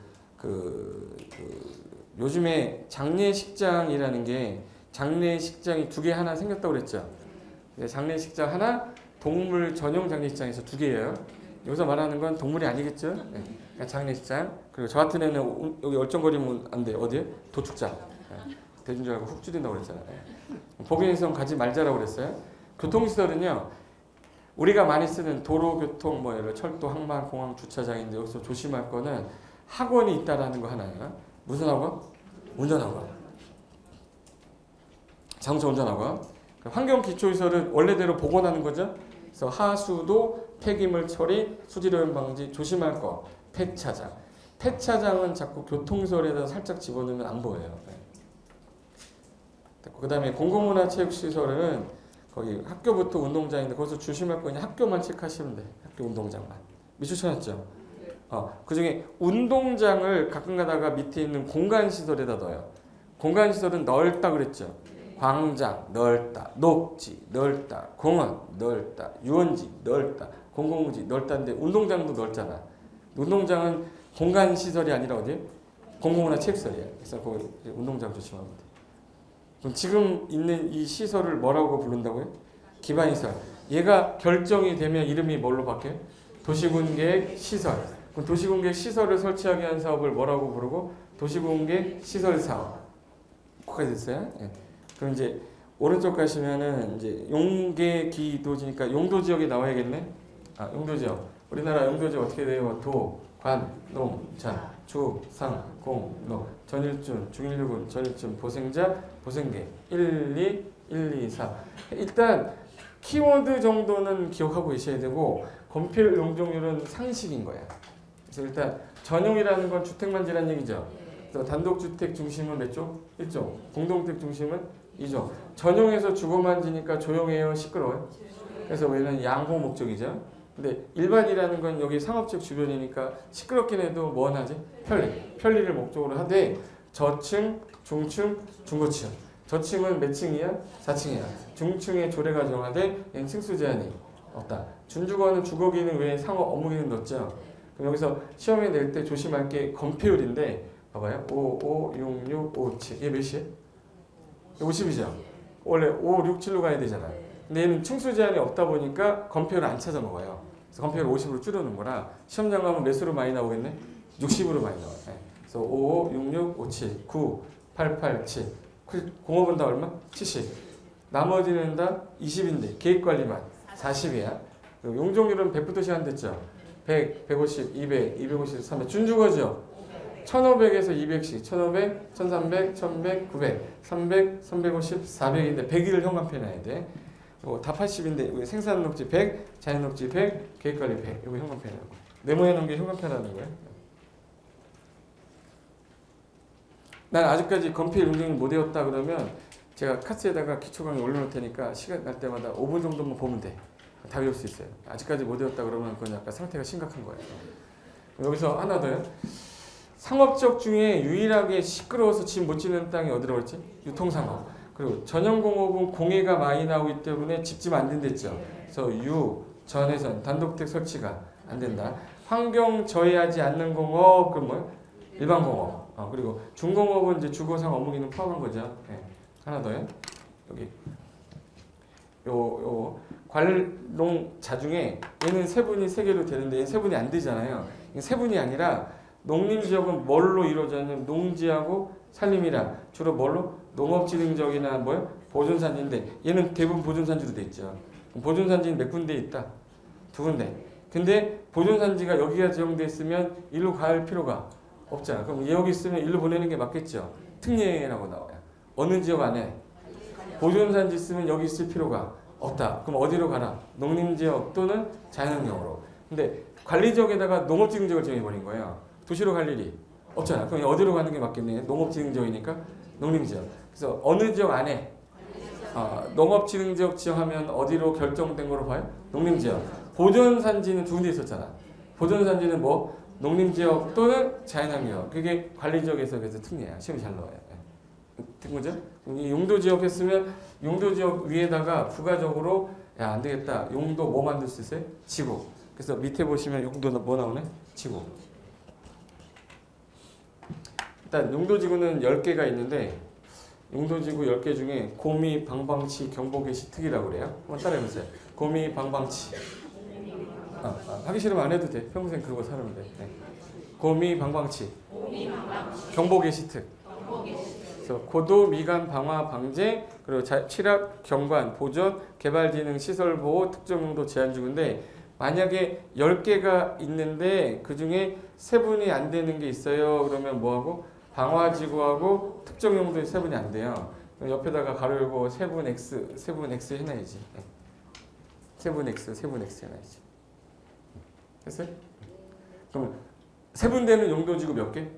요즘에 장례식장이라는 게 장례식장이 2개 하나 생겼다고 그랬죠. 장례식장 하나, 동물 전용 장례식장에서 2개예요. 여기서 말하는 건 동물이 아니겠죠. 그러니까 장례식장. 그리고 저 같은 애는 여기 얼쩡거리면 안 돼요. 어디에? 도축장. 대준 줄 알고 훅 줄인다고 그랬잖아요. 보건시설 가지 말자라고 그랬어요. 교통시설은요. 우리가 많이 쓰는 도로교통, 뭐 예를 철도, 항만, 공항, 주차장인데 여기서 조심할 거는 학원이 있다라는 거 하나예요. 무슨 학원? 운전학원. 자동차 운전학원. 환경기초시설은 원래대로 복원하는 거죠. 그래서 하수도 폐기물 처리, 수질오염 방지 조심할 거. 폐차장. 폐차장은 자꾸 교통설에다 살짝 집어넣으면 안 보여요. 그 다음에 공공문화체육시설은 거기 학교부터 운동장인데 거기서 조심할 거 그냥 학교만 체크하시면 돼. 학교 운동장만. 미추천했죠? 그 중에 운동장을 가끔 가다가 밑에 있는 공간시설에다 넣어요. 공간시설은 넓다 그랬죠. 광장 넓다, 녹지 넓다, 공원 넓다, 유원지 넓다, 공공지 넓다인데 운동장도 넓잖아. 운동장은 공간시설이 아니라 어디에? 공공문화체육시설이야. 그래서 거기 운동장 조심하면 돼. 그럼 지금 있는 이 시설을 뭐라고 부른다고요? 기반시설. 얘가 결정이 되면 이름이 뭘로 바뀌어요? 도시군계획 시설. 그럼 도시군계획 시설을 설치하기 위한 사업을 뭐라고 부르고? 도시군계획 시설 사업. 거기까지 됐어요? 예. 그럼 이제 오른쪽 가시면은 이제 용계기도지니까 용도 지역이 나와야겠네. 용도 지역. 우리나라 용도 지역 어떻게 돼요? 도, 관, 농, 자, 주, 상, 공, 노, 전일준, 중일류군, 전일준, 보생자, 보생계 1, 2, 1, 2, 4. 일단 키워드 정도는 기억하고 계셔야 되고 건폐율 용적률은 상식인 거야. 그래서 일단 전용이라는 건 주택만지라는 얘기죠. 그래서 단독주택 중심은 몇 종? 1종. 공동주택 중심은 2종. 전용에서 주거만지니까 조용해요? 시끄러워요? 그래서 왜냐면 양호 목적이죠. 근데 일반이라는 건 여기 상업지역 주변이니까 시끄럽긴 해도 뭐 하지? 편리를 목적으로 하되 저층, 중층, 중고층. 저층은 몇 층이야? 4층이야. 중층에 조례가 정하되 얘는 층수 제한이 없다. 준주거는 주거기능 외에 상업 업무기능 넣었죠. 그럼 여기서 시험에 낼 때 조심할 게 건폐율인데 봐봐요. 5, 5, 6, 6, 5, 7. 얘 몇이에요? 50이죠. 원래 5, 6, 7로 가야 되잖아. 근데 얘는 층수 제한이 없다 보니까 건폐율을 안 찾아 먹어요. 그래서 건폐율을 50으로 줄여놓은 거라 시험장 가면 몇으로 많이 나오겠네? 60으로 많이 나와요. 그래서 5, 5, 6, 6, 5, 7, 9, 8, 8, 7. 공업은 다 얼마? 70. 나머지는 다 20인데 계획관리만 40이야. 용적률은 100부터 시작됐죠. 100, 150, 200, 250, 300. 준주거죠. 1500에서 200씩. 1500, 1300, 1100, 900, 300, 350, 400인데 100을 현관편해야 돼. 다 80인데 생산녹지 100, 자연녹지 100, 계획관리 100. 이거 현관편이라고. 네모해 놓은 게 현관편하는 거예요. 난 아직까지 건폐율 용적률 못 외웠다 그러면 제가 카스에다가 기초 강의 올려놓을 테니까 시간 날 때마다 5분 정도만 보면 돼. 다 외울 수 있어요. 아직까지 못 외웠다 그러면 그건 약간 상태가 심각한 거예요. 여기서 하나 더요. 상업지역 중에 유일하게 시끄러워서 집 못 짓는 땅이 어디라고 했지? 유통상업. 그리고 전용공업은 공해가 많이 나오기 때문에 집지면 안 된댔죠. 그래서 전해선, 단독주택 설치가 안 된다. 환경 저해하지 않는 공업, 그럼 뭐예요? 일반 공업. 그리고 중공업은 이제 주거상 업무기능 포함한 거죠. 네. 하나 더요. 여기 요 관농자 중에 얘는 세분이 3개로 되는데 얘는 세분이 안 되잖아요. 세분이 아니라 농림지역은 뭘로 이루어졌냐면 농지하고 산림이랑 주로 뭘로? 농업진흥지역이나 뭐요? 보존산지인데 얘는 대부분 보존산지로 돼 있죠. 보존산지는 몇 군데 있다? 2군데. 근데 보존산지가 여기가 지정돼 있으면 일로 갈 필요가 없잖아. 그럼 여기 있으면 일로 보내는 게 맞겠죠. 특례라고 나와요. 어느 지역 안에 보존산지 있으면 여기 있을 필요가 없다. 그럼 어디로 가나? 농림지역 또는 자연환경으로. 근데 관리지역에다가 농업진흥지역을 정해버린 거예요. 도시로 갈 일이 없잖아. 그럼 어디로 가는 게 맞겠네? 농업진흥지역이니까 농림지역. 그래서 어느 지역 안에 농업진흥지역 지정하면 어디로 결정된 거로 봐요? 농림지역. 보존산지는 2군데 있었잖아. 보존산지는 뭐? 농림지역 또는 자연환경. 그게 관리지역에서 그래서 특례야. 시험이 잘 나와요. 된 거죠? 이 용도지역 했으면 용도지역 위에다가 부가적으로 야, 안 되겠다. 용도 뭐 만들 수 있어요? 지구. 그래서 밑에 보시면 용도 뭐 나오네? 지구. 일단 용도지구는 10개가 있는데 용도지구 10개 중에 고미, 방방치, 경보개시, 특이라고 그래요. 한번 따라해보세요. 고미, 방방치. 하기 싫으면 안 해도 돼. 평생 그러고 살면 돼. 네. 고미, 방방치. 경보개시, 특. 그래서 고도, 미관, 방화, 방제, 그리고 취락, 경관, 보존, 개발진흥, 시설보호, 특정용도 제한지구인데 만약에 10개가 있는데 그 중에 세분이 안 되는 게 있어요. 그러면 뭐하고? 방화지구하고 특정용도에 세분이 안 돼요. 그럼 옆에다가 가로 열고 세분 X 해놔야지. 세분X, 세분X가 나있지. 됐어요? 그럼 세분되는 용도지구 몇 개?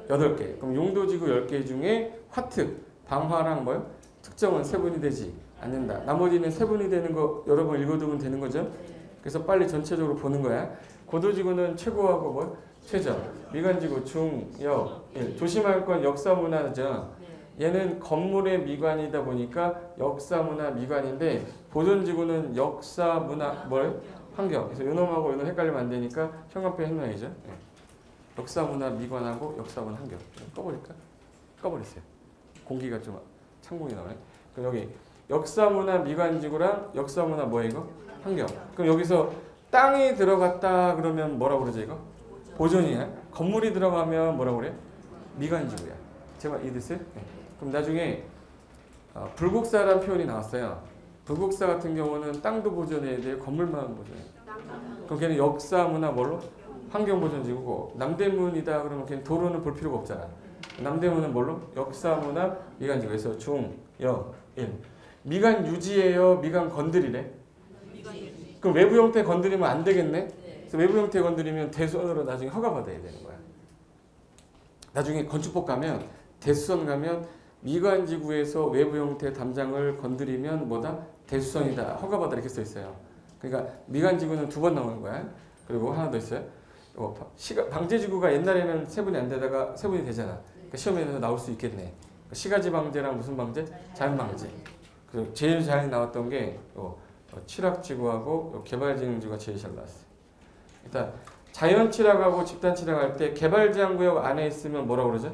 8개. 그럼 용도지구 10개 중에 화특, 방화랑 뭐요? 특정은 세분이 되지 않는다. 나머지는 세분이 되는 거 여러 번 읽어두면 되는 거죠. 그래서 빨리 전체적으로 보는 거야. 고도지구는 최고하고 뭐? 최저. 미관지구 중, 역, 일. 조심할 건 역사문화죠. 얘는 건물의 미관이다 보니까 역사문화 미관인데 보존지구는 역사문화 뭘? 환경. 그래서 요놈하고 요놈 헷갈리면 안 되니까 형광펜 해놔야죠. 역사문화 미관하고 역사문화 환경. 꺼버릴까? 꺼버렸어요. 공기가 좀 찬공이 나오네. 그럼 여기 역사문화 미관지구랑 역사문화 뭐야 이거? 환경. 그럼 여기서 땅이 들어갔다 그러면 뭐라고 그러죠 이거? 보존이야. 건물이 들어가면 뭐라고 그래? 미관지구야. 제가 이해됐어요? 네. 그럼 나중에 불국사라는 표현이 나왔어요. 불국사 같은 경우는 땅도 보존해야 돼요. 건물만 보존해야 돼요. 그럼 걔는 역사문화 뭘로? 환경보존지구고 남대문이다 그러면 걔는 도로는 볼 필요가 없잖아. 남대문은 뭘로? 역사문화 미관지구. 그래서 중, 역, 일. 미관 유지예요? 미관 건드리래? 그럼 외부 형태 건드리면 안 되겠네? 그래서 외부 형태 건드리면 대수선으로 나중에 허가받아야 되는 거야. 나중에 건축법 가면 대수선 가면 미관지구에서 외부 형태 담장을 건드리면 뭐다? 대수선이다. 허가받아 이렇게 써 있어요. 그러니까 미관지구는 2번 나오는 거야. 그리고 하나 더 있어요. 방제지구가 옛날에는 세분이 안 되다가 세분이 되잖아. 그러니까 시험에서 나올 수 있겠네. 시가지 방제랑 무슨 방제? 자연 방제. 그리고 제일 잘 나왔던 게 칠학지구하고 개발진흥지구가 제일 잘 나왔어요. 일단 자연 칠학하고 집단 칠학할 때 개발제한구역 안에 있으면 뭐라고 그러죠?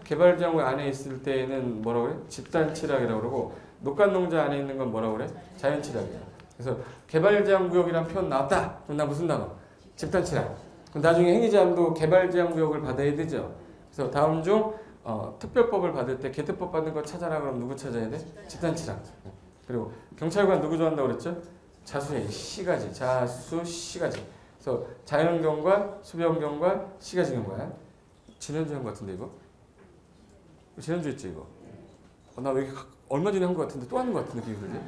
개발제한구역 안에 있을 때는 뭐라고 그래? 집단 칠학이라고 그러고 녹간농자 안에 있는 건 뭐라고 그래? 자연 칠학이야. 그래서 개발제한구역이란 표현 나왔다. 그럼 나 무슨 단어? 집단 칠학. 그럼 나중에 행위제한도 개발제한구역을 받아야 되죠. 그래서 다음 중 특별법을 받을 때 개특법 받는 거 찾아라 그럼 누구 찾아야 돼? 집단 칠학. 그리고 경찰관 누구 좋아한다고 그랬죠? 자수의 시가지. 자수 시가지. 그래서 자연경관, 수변경관, 시가지경관. 지난주에 한 것 같은데 이거? 지난주에 했지 이거? 나 왜 얼마 전에 한 것 같은데 또 하는 것 같은 느낌이 들지?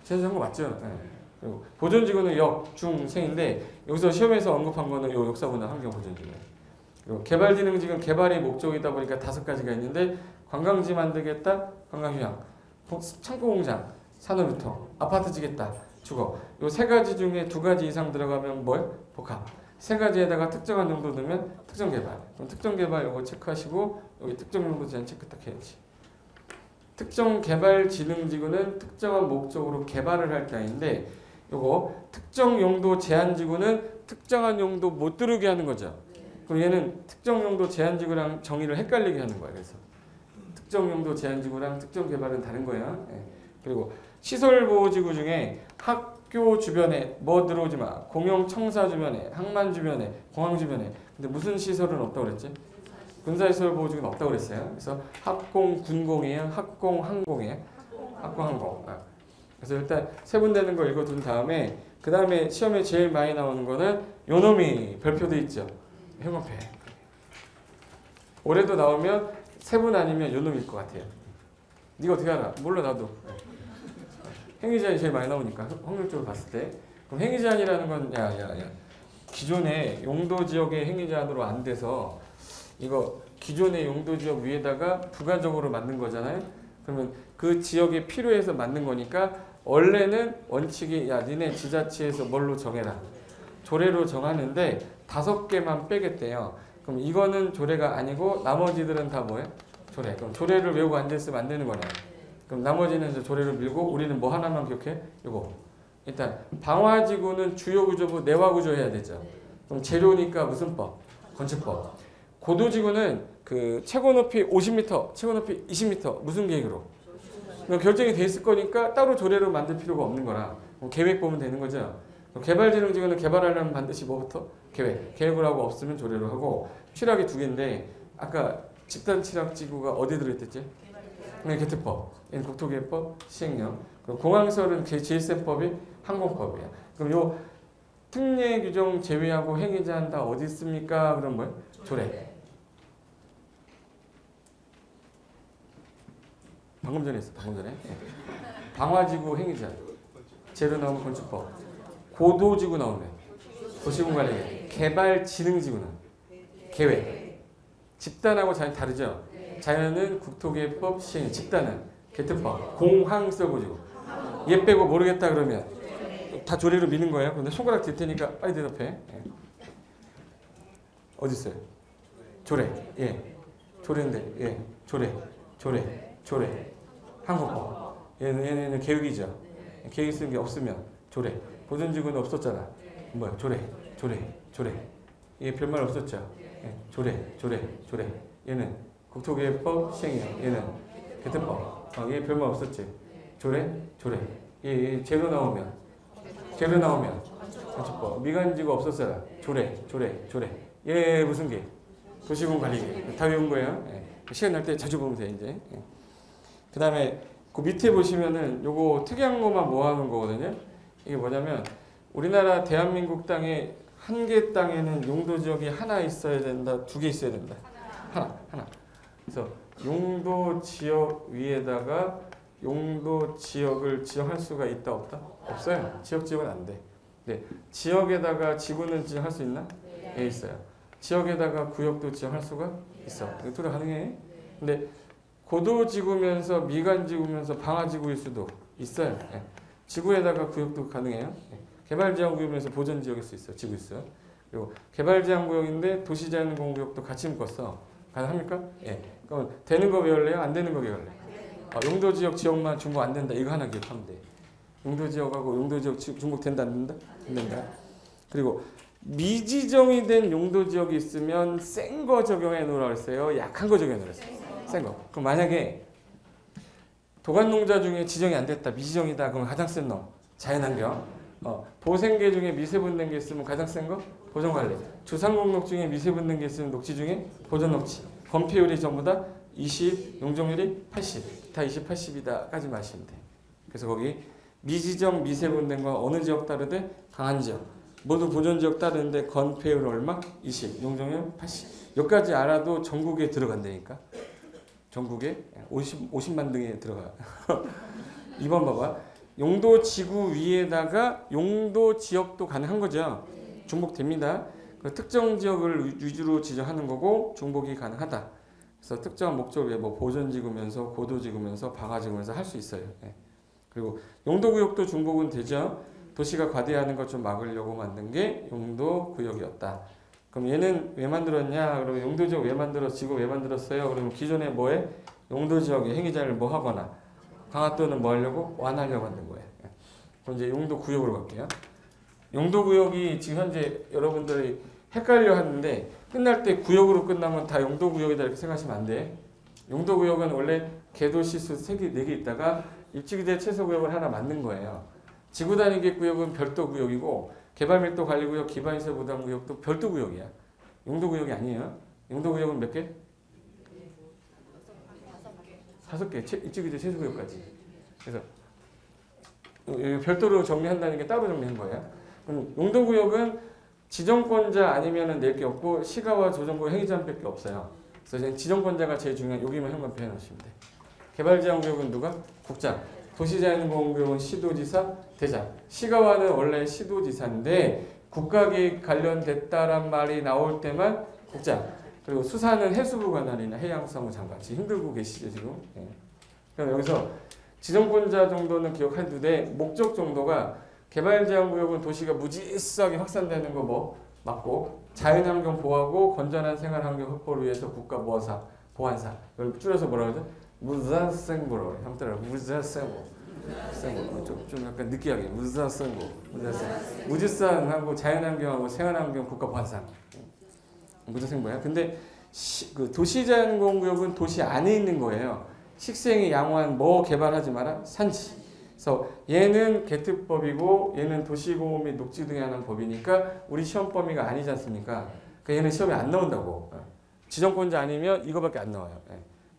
지난주에 한 거 맞죠? 네. 그리고 보존지구는 역, 중, 생인데 여기서 시험에서 언급한 거는 요 역사문화 환경보존지구. 그리고 개발진흥지구는 개발이 목적이다 보니까 5가지가 있는데 관광지 만들겠다, 관광휴양, 창고공장, 산업유통, 아파트 지겠다, 주거. 요 3가지 중에 2가지 이상 들어가면 뭘? 복합. 3가지에다가 특정한 용도 넣으면 특정개발. 그럼 특정개발 요거 체크하시고 여기 특정용도 제한 체크 딱 해야지. 특정개발진흥지구는 특정한 목적으로 개발을 할 때 아닌데 요거 특정용도 제한지구는 특정한 용도 못 들어오게 하는 거죠. 그럼 얘는 특정용도 제한지구랑 정의를 헷갈리게 하는 거야. 그래서 특정용도 제한지구랑 특정개발은 다른 거야. 예. 그리고 시설보호지구 중에 학교 주변에 뭐 들어오지 마. 공영청사 주변에, 항만 주변에, 공항 주변에. 근데 무슨 시설은 없다고 그랬지? 군사시설보호지구는 없다고 그랬어요. 그래서 학공, 군공이에요? 학공, 항공이에요? 학공, 항공. 그래서 일단 세분되는 거 읽어둔 다음에 그 다음에 시험에 제일 많이 나오는 거는 요놈이 별표돼 있죠. 형광펜. 올해도 나오면 세분 아니면 요놈일 것 같아요. 네가 어떻게 알아? 몰라 나도. 행위제한이 제일 많이 나오니까 확률적으로 봤을 때. 그럼 행위제한이라는 건 기존의 용도지역의 행위제한으로 안 돼서 이거 기존의 용도지역 위에다가 부가적으로 만든 거잖아요. 그러면 그 지역에 필요해서 만든 거니까 원래는 원칙이 니네 지자체에서 뭘로 정해라. 조례로 정하는데 5개만 빼겠대요. 그럼 이거는 조례가 아니고 나머지들은 다 뭐예요? 조례. 그럼 조례를 외우고 앉아있으면 안 되는 거네. 그럼 나머지는 이제 조례를 밀고 우리는 뭐 하나만 기억해? 이거. 일단 방화지구는 주요구조부 내화구조 해야 되죠. 그럼 재료니까 무슨 법? 건축법. 고도지구는 그 최고 높이 50m, 최고 높이 20m 무슨 계획으로? 결정이 돼 있을 거니까 따로 조례로 만들 필요가 없는 거라 계획 보면 되는 거죠. 개발진흥지구는 개발하려면 반드시 뭐부터? 계획을 하고 없으면 조례로 하고 칠학이 2개인데 아까 집단 칠학지구가 어디 들어있댔지? 개특법, 국토개혁법, 시행령. 그리고 공항시설은 제1세법이 항공법이야. 그럼 요 특례 규정 제외하고 행위제한 다 어디 있습니까? 그럼 뭐예요? 조례. 방금 전에 했어. 방금 전에. 방화지구 행위제한. 재료 나오면 건축법. 고도지구 나오면 도시공관리. 개발지능지구는 계획. 집단하고 자연 다르죠. 자연은 국토계획법 시행, 집단은 개특법, 공항설고지구. 얘 빼고 모르겠다 그러면 다 조례로 미는 거예요. 근데 손가락 들 테니까 빨리 대답해. 예. 어디 있어요? 조례. 예. 조례인데. 예. 조례. 한국법. 얘는 계획이죠. 계획 쓰는 게 없으면 조례. 보존지구는 없었잖아. 뭐야? 조례. 얘 별말 없었죠. 예. 조례. 얘는 국토계획법 시행이야. 얘는 개특법. 얘 별말 없었지. 조례. 얘 재료 나오면 건축법. 미관지구 없었잖아. 조례. 얘 무슨 계? 도시공관리계. 다 외운 거예요. 예. 시간 날 때 자주 보면 돼 이제. 예. 그 다음에 그 밑에 보시면은 요거 특이한 것만 모아놓은 거거든요. 이게 뭐냐면 우리나라 대한민국 땅에 한 개 땅에는 용도 지역이 하나 있어야 된다, 두 개 있어야 된다. 하나. 그래서 용도 지역 위에다가 용도 지역을 지정할 수가 있다 없다? 없어요. 지역은 안 돼. 네. 지역에다가 지구는 지정할 수 있나? 네, 있어요. 지역에다가 구역도 지정할 수가 있어. 이거 둘 다 가능해. 근데 고도지구면서 미관지구면서 방화지구일 수도 있어요. 네. 지구에다가 구역도 가능해요. 네. 개발제한구역에서 보전지역일 수 있어요. 지구 있어요. 그리고 개발제한구역인데 도시자연공구역도 같이 묶었어. 가능합니까? 예. 그럼 되는 거 외울래요? 안 되는 거 외울래요? 용도지역 지역만 중복 안 된다. 이거 하나 기억하면 돼. 용도지역하고 용도지역 중복 된다 안 된다? 안 된다. 그리고 미지정이 된 용도지역이 있으면 센 거 적용해 놓으라고 했어요? 약한 거 적용해 놓으라고 했어요? 센 거. 그럼 만약에 도간농자 중에 지정이 안 됐다. 미지정이다. 그럼 가장 센 놈. 자연환경. 보생계 중에 미세분된 게 있으면 가장 센 거? 보존관리. 주상목록 중에 미세분된 게 있으면 녹지 중에 보존녹지. 건폐율이 전부 다 20, 용적률이 80. 다 20, 80이다 까지 마시면 돼. 그래서 거기 미지정, 미세분된 건 어느 지역 따르되? 강한 지역. 모두 보존지역 따르는데 건폐율 얼마? 20, 용적률 80. 여기까지 알아도 전국에 들어간다니까. 전국에 50만 등에 들어가. 2번 봐봐. 용도 지구 위에다가 용도 지역도 가능한 거죠. 중복됩니다. 특정 지역을 위주로 지정하는 거고 중복이 가능하다. 그래서 특정 목적 위에 뭐 보존지구면서 고도지구면서 방화지구면서 할 수 있어요. 예. 그리고 용도구역도 중복은 되죠. 도시가 과대하는 것 좀 막으려고 만든 게 용도구역이었다. 그럼 얘는 왜 만들었냐? 그러면 용도지역 왜 만들었어? 지구 왜 만들었어요? 그러면 기존에 뭐해? 용도지역의 행위자를 뭐 하거나 강화 또는 뭐 하려고? 완화하려고 만든 거예요. 그럼 이제 용도구역으로 갈게요. 용도구역이 지금 현재 여러분들이 헷갈려 하는데 끝날 때 구역으로 끝나면 다 용도구역이다 이렇게 생각하시면 안 돼. 용도구역은 원래 개도시수 3개, 4개 있다가 입지기대 최소구역을 하나 만든 거예요. 지구단위계 구역은 별도 구역이고 개발밀도 관리구역, 기반시설 부담구역도 별도 구역이야. 용도구역이 아니에요. 용도구역은 몇 개? 5개. 입지기대 최소구역까지. 그래서 별도로 정리한다는 게 따로 정리한 거예요. 그럼 용도구역은 지정권자 아니면은 낼 게 없고 시가와 조정구 행위자밖에 없어요. 그래서 지정권자가 제일 중요한 여기만 형만 표현해 놓으시면 돼. 개발제한구역은 누가? 국장. 도시자연보호구역은 시도지사, 대장. 시가와는 원래 시도지사인데 국가계획 관련됐다란 말이 나올 때만 국장. 그리고 수사는 해수부 관할이나 해양수산부 장관. 지금 힘들고 계시죠 지금. 예. 그럼 여기서 지정권자 정도는 기억해도 돼. 목적 정도가 개발제한구역은 도시가 무질서하게 확산되는 거 뭐 막고 자연환경 보호하고 건전한 생활환경 확보를 위해서 국가 보호사, 보안사 이걸 줄여서 뭐라 그러죠? 무자생보라고 해요. 한번 따라 무자생보. 좀 약간 느끼하게 무자생보. 무질서하고 자연환경하고 생활환경 국가 보안사. 무자생보야. 근데 그 도시자연공구역은 도시 안에 있는 거예요. 식생이 양호한 뭐 개발하지 마라? 산지. 그래서 얘는 개특법이고 얘는 도시공업 및 녹지 등에 관한 법이니까 우리 시험 범위가 아니지 않습니까? 그러니까 얘는 시험에 안 나온다고. 지정권자 아니면 이거밖에 안 나와요.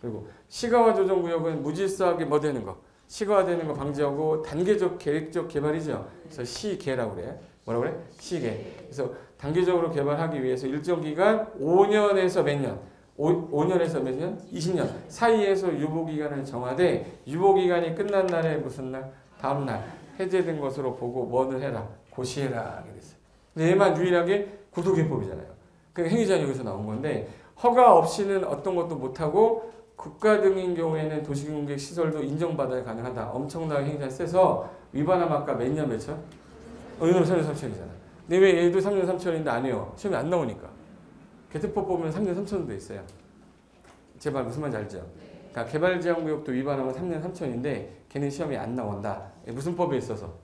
그리고 시가와 조정구역은 무질서하게 뭐 되는 거? 시가화되는 거 방지하고 단계적 계획적 개발이죠. 그래서 시계라고 그래. 뭐라고 그래? 시계. 그래서 단계적으로 개발하기 위해서 일정 기간 5년에서 몇 년? 5년에서 몇 년? 20년 사이에서 유보기간을 정하되 유보기간이 끝난 날에 무슨 날? 다음 날 해제된 것으로 보고 뭐를 해라? 고시해라. 그랬어요. 근데 얘만 유일하게 구독해법이잖아요. 그러니까 행위자는 여기서 나온 건데 허가 없이는 어떤 것도 못하고 국가 등인 경우에는 도시공객 시설도 인정받아야 가능하다. 엄청나게 행위자를 세서 위반하면 아까 몇 년 몇 천? 이놈 3년 3천이잖아. 근데 왜 얘도 3년 3천인데 안 해요? 시험이 안 나오니까. 개특법 보면 3년 3천도 있어요. 제 말 무슨 말인지 알죠? 그러니까 개발제한구역도 위반하면 3년 3천인데 걔는 시험이 안 나온다. 무슨 법에 있어서?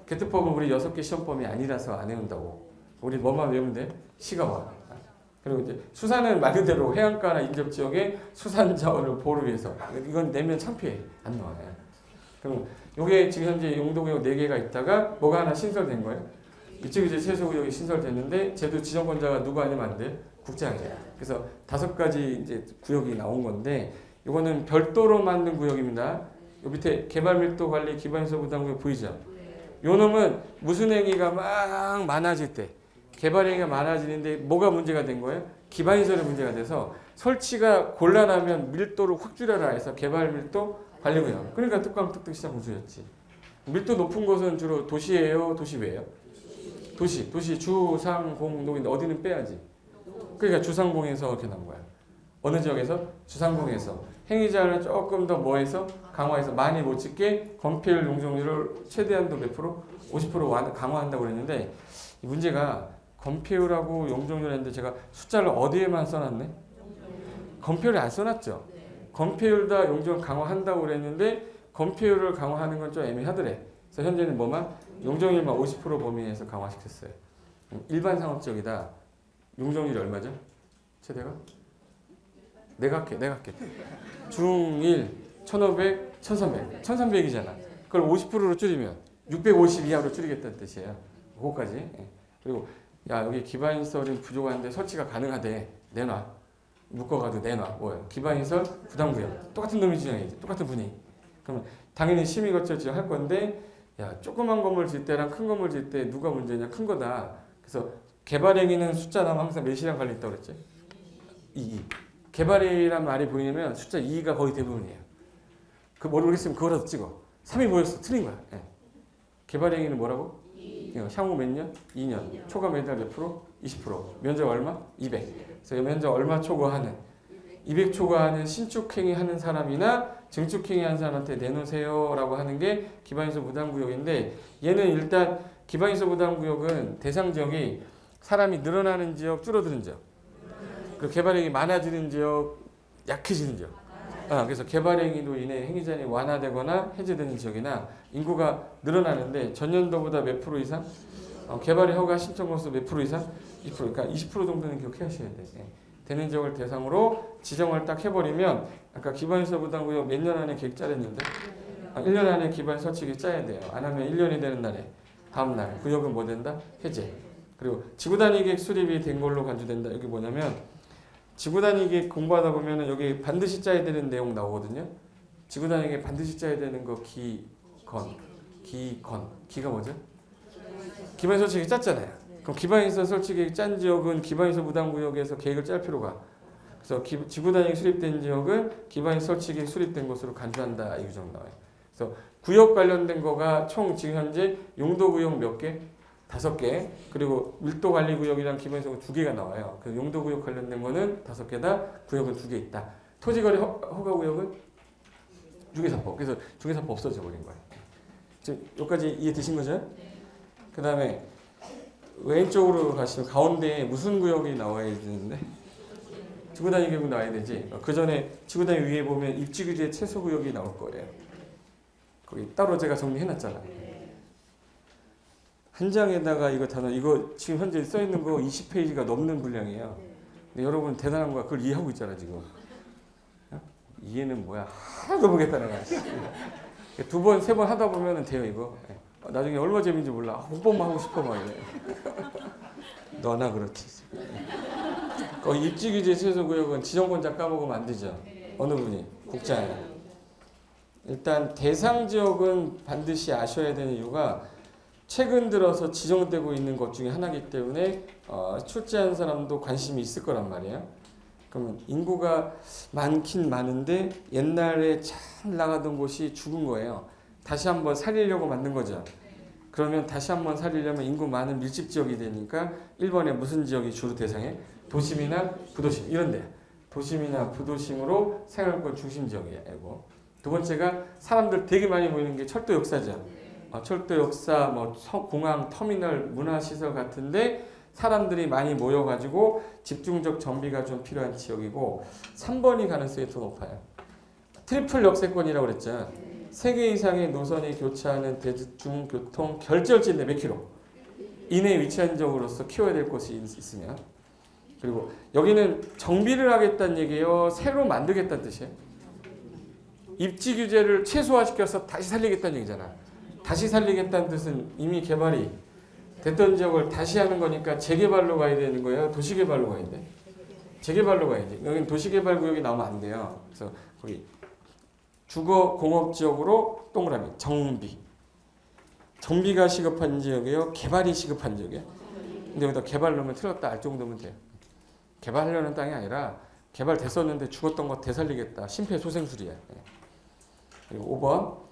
개특법은 우리 6개 시험법이 아니라서 안 외운다고. 우리 뭐만 외우면 돼? 시가와. 그리고 이제 수산은 말 그대로 해안가나 인접지역의 수산 자원을 보호를 위해서. 이건 내면 창피해. 안 나와요. 그럼 요게 지금 현재 용도구역 4개가 있다가 뭐가 하나 신설된 거예요? 입지규제 최소구역이 신설됐는데 쟤도 지정권자가 누가 아니면 안 돼? 국장이에요. 그래서 5가지 이제 구역이 나온 건데 이거는 별도로 만든 구역입니다. 요 밑에 개발밀도관리 기반시설 부담구역 보이죠? 요 놈은 무슨 행위가 막 많아질 때 개발행위가 많아지는데 뭐가 문제가 된 거예요? 기반시설이 문제가 돼서 설치가 곤란하면 밀도를 확 줄여라 해서 개발밀도 관리구역. 그러니까 뚝강뚝뚝 시장 우수였지. 밀도 높은 곳은 주로 도시예요? 도시외예요? 도시 주상공동인데 어디는 빼야지. 그러니까 주상공에서 이렇게 나온 거야. 어느 지역에서? 주상공에서. 행위자를 조금 더 뭐해서? 강화해서 많이 못 찍게 건폐율 용적률을 최대한도 몇 프로? 50% 강화한다고 그랬는데 이 문제가 건폐율하고 용적률 했는데 제가 숫자를 어디에만 써놨네? 건폐율에 안 써놨죠. 건폐율다 용적률 강화한다고 그랬는데 건폐율을 강화하는 건 좀 애매하더래. 그래서 현재는 뭐만? 용적률만 50% 범위에서 강화시켰어요. 일반 상업지역이다. 용적률이 얼마죠? 최대가? 내가 할게. 중1, 1500, 1300. 1300이잖아. 그걸 50%로 줄이면 650 이하로 줄이겠다는 뜻이에요. 그거까지. 그리고 야 여기 기반시설이 부족한데 설치가 가능하대. 내놔. 묶어가도 내놔. 뭐예요? 기반시설 부담구역. 똑같은 놈이 지정해야지. 똑같은 분위기. 그러면 당연히 심의 거쳐 지정할 건데 야 조그만 건물 질 때랑 큰 건물 질 때 누가 문제냐? 큰 거다. 그래서 개발행위는 숫자 나면 항상 몇이랑 관련있다고 그랬지? 2. 개발이란 말이 보이면 숫자 2가 거의 대부분이에요. 그 모르겠으면 그거라도 찍어. 3이 보였어. 틀린 거야. 네. 개발행위는 뭐라고? 향후 몇 년? 2년. 초과 매달 몇 프로? 20%. 면적 얼마? 200. 그래서 면적 얼마 초과하는? 200 초과하는 신축행위 하는 사람이나 증축행위 하는 사람한테 내놓으세요 라고 하는 게 기반시설 부담구역인데 얘는 일단 기반시설 부담구역은 대상 지역이 사람이 늘어나는 지역, 줄어드는 지역. 그리고 개발행위 많아지는 지역, 약해지는 지역. 그래서 개발행위로 인해 행위자이 완화되거나 해제되는 지역이나 인구가 늘어나는데 전년도보다 몇 프로 이상? 개발의 허가 신청 건수 몇 프로 이상? 2%. 그러니까 20% 정도는 기억하셔야 돼. 되는 지역을 대상으로 지정을 딱 해버리면 아까 기반시설 부담구역 몇 년 안에 계획 짜냈는데 1년 안에 기반 설치 계획 짜야 돼요. 안 하면 1년이 되는 날에 다음 날 구역은 뭐 된다? 해제. 그리고 지구단위 계획 수립이 된 걸로 간주된다. 여기 뭐냐면 지구단위 계획 공부하다 보면은 여기 반드시 짜야 되는 내용 나오거든요. 지구단위 계획 반드시 짜야 되는 거 기가 뭐죠? 기반 설치 계획 짰잖아요. 그럼 기반시설 설치 계획 짠 지역은 기반시설 부담구역에서 계획을 짤 필요가. 그래서 지구단위 수립된 지역은 기반시설 설치 계획 수립된 것으로 간주한다. 이 규정 나와요. 그래서 구역 관련된 거가 총 지금 현재 용도구역 몇 개? 5개. 그리고 밀도관리구역이랑 기반시설 2개가 나와요. 그래서 용도구역 관련된 거는 5개다. 구역은 2개 있다. 토지거래 허가구역은 중개사법. 그래서 중개사법 없어져 버린 거예요. 지금 여기까지 이해되신 거죠? 그 다음에 왼쪽으로 가시면 가운데에 무슨 구역이 나와야 되는데 지구단위 계획 나와야 되지. 그 전에 지구단위 위에 보면 입지규제 최소구역이 나올 거예요. 거기 따로 제가 정리해놨잖아요. 한 장에다가 이거 단어 이거 지금 현재 써 있는 거 20페이지가 넘는 분량이에요. 근데 여러분 대단한 거야. 그걸 이해하고 있잖아 지금. 이해는 뭐야? 하나도 모르겠다는 거야. 2번, 3번 하다 보면 돼요 이거. 나중에 얼마 재미인지 몰라. 5번만 하고 싶어 막 이래. 너나 그렇지. 거기 입지규제 최소구역은 지정권자 까먹으면 안 되죠. 어느 분이? 국장이. 일단 대상 지역은 반드시 아셔야 되는 이유가 최근 들어서 지정되고 있는 것 중에 하나이기 때문에 출제한 사람도 관심이 있을 거란 말이에요. 그러면 인구가 많긴 많은데 옛날에 잘 나가던 곳이 죽은 거예요. 다시 한번 살리려고 만든 거죠. 그러면 다시 한번 살리려면 인구 많은 밀집 지역이 되니까 1번에 무슨 지역이 주로 대상에? 도심이나 부도심 이런 데. 도심이나 부도심으로 생활권 중심 지역이고. 두 번째가 사람들 되게 많이 모이는 게 철도 역사죠. 철도 역사, 뭐 공항, 터미널, 문화시설 같은데 사람들이 많이 모여가지고 집중적 정비가 좀 필요한 지역이고 3번이 가능성이 더 높아요. 트리플 역세권이라고 그랬죠. 3개 이상의 노선이 교차하는 대중교통 결절지인데 몇 킬로 이내에 위치한 지역으로서 키워야 될 곳이 있으면 그리고 여기는 정비를 하겠다는 얘기예요. 새로 만들겠다는 뜻이에요. 입지 규제를 최소화시켜서 다시 살리겠다는 얘기잖아. 다시 살리겠다는 뜻은 이미 개발이 됐던 지역을 다시 하는 거니까 재개발로 가야 되는 거예요? 도시개발로 가야 돼? 재개발로 가야지. 여기는 도시개발구역이 나오면 안 돼요. 그래서 거기 주거공업지역으로 동그라미 정비. 정비가 시급한 지역이에요? 개발이 시급한 지역이에요? 근데 여기다 개발 넣으면 틀렸다 알 정도면 돼요. 개발하려는 땅이 아니라 개발 됐었는데 죽었던 거 되살리겠다. 심폐소생술이야. 그리고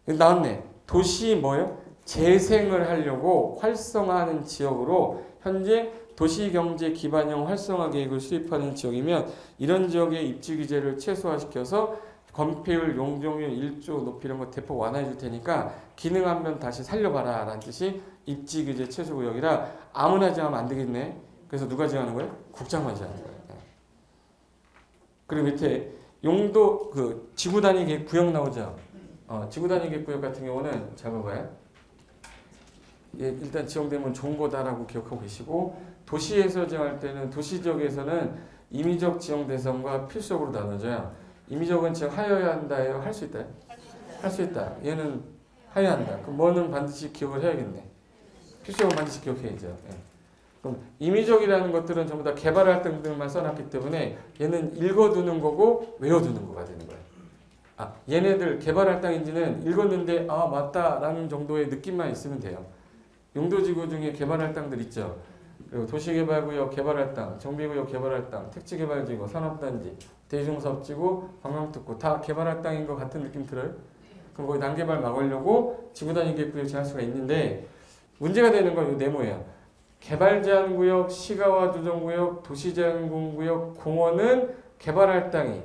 5번 나왔네. 도시 뭐예요? 재생을 하려고 활성화하는 지역으로 현재 도시경제 기반형 활성화 계획을 수립하는 지역이면 이런 지역의 입지 규제를 최소화시켜서 건폐율, 용적률 1조 높이 이런 거 대폭 완화해 줄 테니까 기능하면 다시 살려봐라 라는 뜻이 입지 규제 최소구역이라 아무나 정하면 안 되겠네. 그래서 누가 정하는 거예요? 국장만 정하는 거예요. 그리고 밑에 용도 그 지구 단위 계획 구역 나오죠. 지구 단위 계획 구역 같은 경우는 잘 봐봐요. 예, 일단 지정되면 좋은 거다라고 기억하고 계시고 도시에서 정할 때는 도시 지역에서는 임의적 지정 대상과 필수적으로 나눠져요. 임의적은 지금 하여야 한다예요? 할 수 있다요? 할 수 있다. 얘는 하여야 한다. 그럼 뭐는 반드시 기억을 해야겠네. 필수적은 반드시 기억해야죠. 예. 그럼 임의적이라는 것들은 전부 다 개발할 등들만 써놨기 때문에 얘는 읽어두는 거고 외워두는 거가 되는 거예요. 얘네들 개발할 땅인지는 읽었는데 맞다라는 정도의 느낌만 있으면 돼요. 용도지구 중에 개발할 땅들 있죠. 그리고 도시개발구역 개발할 땅, 정비구역 개발할 땅, 택지개발지구, 산업단지, 대중사업지구, 관광특구 다 개발할 땅인 것 같은 느낌 들어요? 그럼 거기 난개발 막으려고 지구단위 계획구역 정할 수가 있는데 문제가 되는 건 이 네모예요. 개발제한구역, 시가화조정구역, 도시제한구역, 공원은 개발할 땅이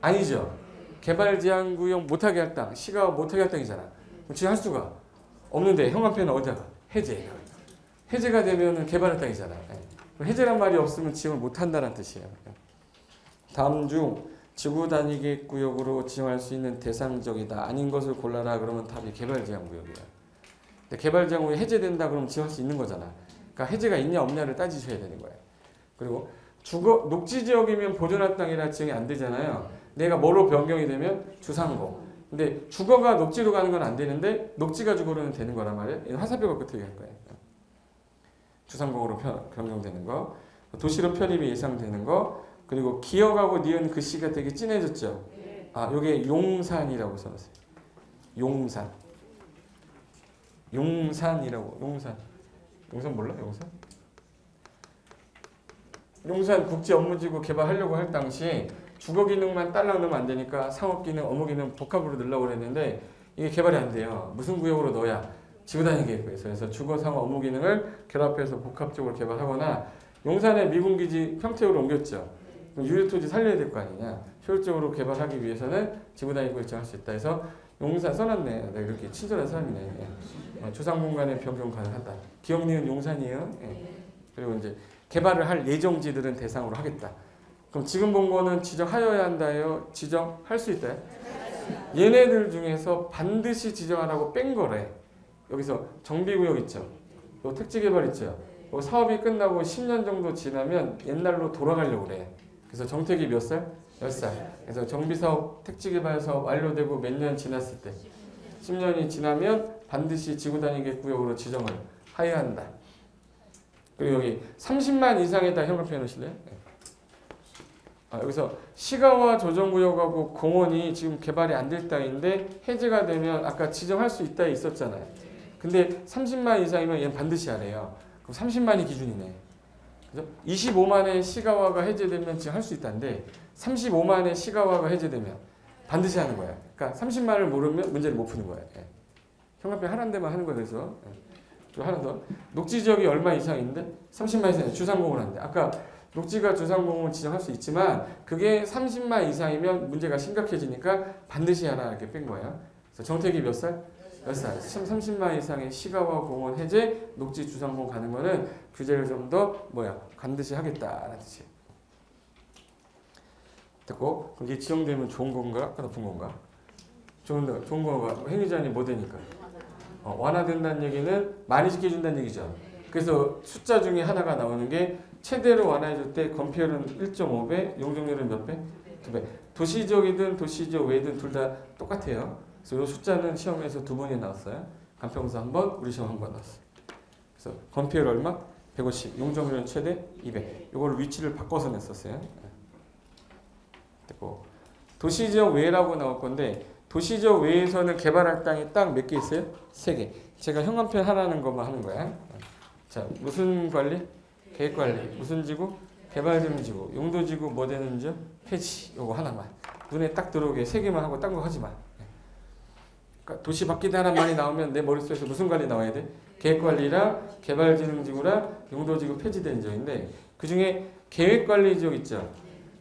아니죠. 개발제한구역 못하게 할 땅, 시가화 못하게 할 땅이잖아. 그럼 지금 할 수가 없는데 형광펜은 어디다가? 해제. 해제가 되면 개발할 땅이잖아. 해제란 말이 없으면 지정을 못한다는 뜻이에요. 다음 중 지구 단위 계획 구역으로 지정할 수 있는 대상적이다. 아닌 것을 골라라. 그러면 답이 개발제한구역이에요. 근데 개발제한구역이 해제된다 그러면 지정할 수 있는 거잖아. 그러니까 해제가 있냐 없냐를 따지셔야 되는 거예요. 그리고 녹지지역이면 보존할 땅이라 지정이 안 되잖아요. 내가 뭐로 변경이 되면 주상공. 근데 주거가 녹지로 가는 건 안 되는데 녹지가 주거로는 되는 거란 말이에요. 화살표 갖고 틀게 할 거예요. 주상공으로 변경되는 거, 도시로 편입이 예상되는 거, 그리고 기억하고 니은 글씨가 되게 진해졌죠. 요게 용산이라고 써놨어요. 용산. 용산이라고. 용산. 용산 몰라? 용산? 용산 국제업무지구 개발하려고 할 당시에 주거 기능만 딸랑 넣으면 안 되니까 상업 기능, 업무 기능 복합으로 넣으려고 그랬는데 이게 개발이 안 돼요. 무슨 구역으로 넣어야? 지구 단위 계획구에서. 그래서 주거, 상업, 업무 기능을 결합해서 복합적으로 개발하거나 용산의 미군기지 평택으로 옮겼죠. 그럼 유휴토지 살려야 될 거 아니냐. 효율적으로 개발하기 위해서는 지구 단위 구역 정할 수 있다. 해서 용산 써놨네. 내가 이렇게 친절한 사람이네. 주상 공간의 변경 가능하다. 기억 니은 용산이에요. 그리고 이제 개발을 할 예정지들은 대상으로 하겠다. 그럼 지금 본 거는 지정하여야 한다예요? 지정할 수 있다요? 얘네들 중에서 반드시 지정하라고 뺀 거래. 여기서 정비구역 있죠. 요 택지개발 있죠. 요 사업이 끝나고 10년 정도 지나면 옛날로 돌아가려고 그래. 그래서 정택이 몇 살? 10살. 그래서 정비사업, 택지개발사업 완료되고 몇 년 지났을 때 10년이 지나면 반드시 지구단위 계획구역으로 지정을 하여야 한다. 그리고 여기 30만 이상에다 형광펜 놓으실래요? 여기서 시가화 조정구역하고 공원이 지금 개발이 안 될 땅인데 해제가 되면 아까 지정할 수 있다 있었잖아요. 근데 30만 이상이면 얘는 반드시 하래요. 그럼 30만이 기준이네. 그죠? 25만의 시가화가 해제되면 지금 할 수 있다는데 35만의 시가화가 해제되면 반드시 하는 거야. 그러니까 30만을 모르면 문제를 못 푸는 거야. 예. 형광펜 하나인 데만 하는 거야. 그래서 또 하나 더. 녹지 지역이 얼마 이상인데 30만 이상이 주상공을 하는데 아까 녹지가 주상공을 지정할 수 있지만 그게 30만 이상이면 문제가 심각해지니까 반드시 하라 이렇게 뺀 거예요. 그래서 정택이 몇 살? 몇 살? 30만 이상의 시가와 공원 해제, 녹지 주상공 가는 거는 규제를 좀 더 반드시 하겠다라는 뜻이에요. 됐고, 그게 지정되면 좋은 건가? 나쁜 건가? 좋은 건가? 행위자니 뭐 되니까? 완화된다는 얘기는 많이 지켜준다는 얘기죠. 그래서 숫자 중에 하나가 나오는 게 최대로 완화해줄 때 건폐율은 1.5배, 용적률은 몇 배? 2배. 도시적이든 도시적 외든 둘 다 똑같아요. 그래서 이 숫자는 시험에서 2번이 나왔어요. 간평서 1번, 우리 시험 1번 나왔어요. 그래서 건폐율 얼마? 150. 용적률은 최대 200. 이걸 위치를 바꿔서 냈었어요. 됐고, 도시적 외라고 나올 건데 도시적 외에서는 개발할 땅이 딱 몇 개 있어요? 3개. 제가 형광펜 하라는 것만 하는 거야. 자, 무슨 관리? 계획관리. 무슨 지구? 개발지구. 용도지구 뭐 되는지요? 폐지. 요거 하나만. 눈에 딱 들어오게 3개만 하고 딴 거 하지 마. 그러니까 도시 바뀌다 하나 많이 나오면 내 머릿속에서 무슨 관리 나와야 돼? 계획관리랑 개발진흥지구랑 용도지구 폐지된 지역인데 그 중에 계획관리지역 있죠?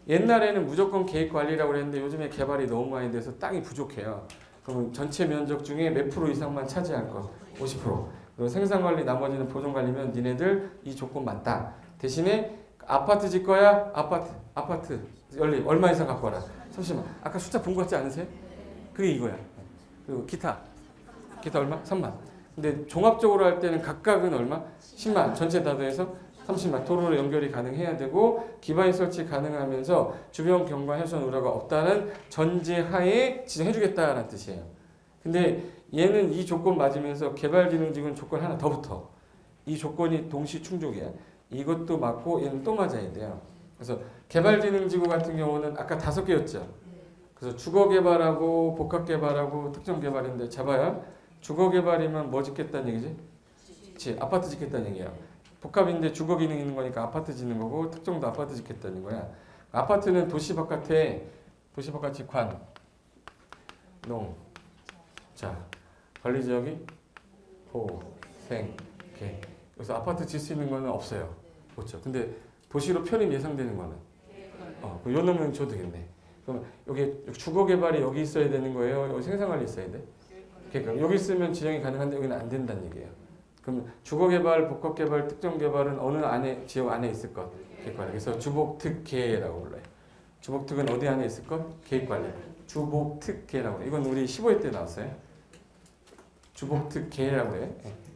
옛날에는 무조건 계획관리라고 그랬는데 요즘에 개발이 너무 많이 돼서 땅이 부족해요. 그러면 전체 면적 중에 몇 프로 이상만 차지할 거? 50%. 그리고 생산관리 나머지는 보존관리면 니네들 이 조건 맞다. 대신에 아파트 질 거야? 아파트 얼마 이상 갖고 와라. 30만. 아까 숫자 본 거 같지 않으세요? 그게 이거야. 그리고 기타 얼마? 3만. 근데 종합적으로 할 때는 각각은 얼마? 10만. 전체 다 더해서 30만. 도로로 연결이 가능해야 되고 기반이 설치 가능하면서 주변 경관 해수원 우려가 없다는 전제하에 지정해주겠다는 뜻이에요. 근데 얘는 이 조건 맞으면서 개발진흥지구는 조건 하나 더 붙어. 이 조건이 동시 충족이야. 이것도 맞고 얘는 또 맞아야 돼요. 그래서 개발진흥지구 같은 경우는 아까 5개였죠. 그래서 주거개발하고 복합개발하고 특정개발인데 잡아야 주거개발이면 뭐 짓겠다는 얘기지? 그치, 아파트 짓겠다는 얘기야. 복합인데 주거 기능 있는 거니까 아파트 짓는 거고 특정도 아파트 짓겠다는 거야. 아파트는 도시 바깥에 관, 농, 자, 관리지역이 호, 생, 개. 그래서 아파트 짓 수 있는 거는 없어요. 그렇죠. 근데 도시로 편입 예상되는 거는 요 놈은 줘도 되겠네. 그럼 여기 주거 개발이 여기 있어야 되는 거예요. 여기 생산관리 있어야 돼. 그러니까 여기 있으면 지정이 가능한데 여기는 안 된다는 얘기예요. 그럼 주거 개발, 복합 개발, 특정 개발은 어느 지역 안에 있을 것? 계획관리. 그래서 주복특계라고 불러요. 주복특은 어디 안에 있을 것? 계획관리. 주복특계라고 해요. 이건 우리 15회 때 나왔어요. 주복특계라고 해요.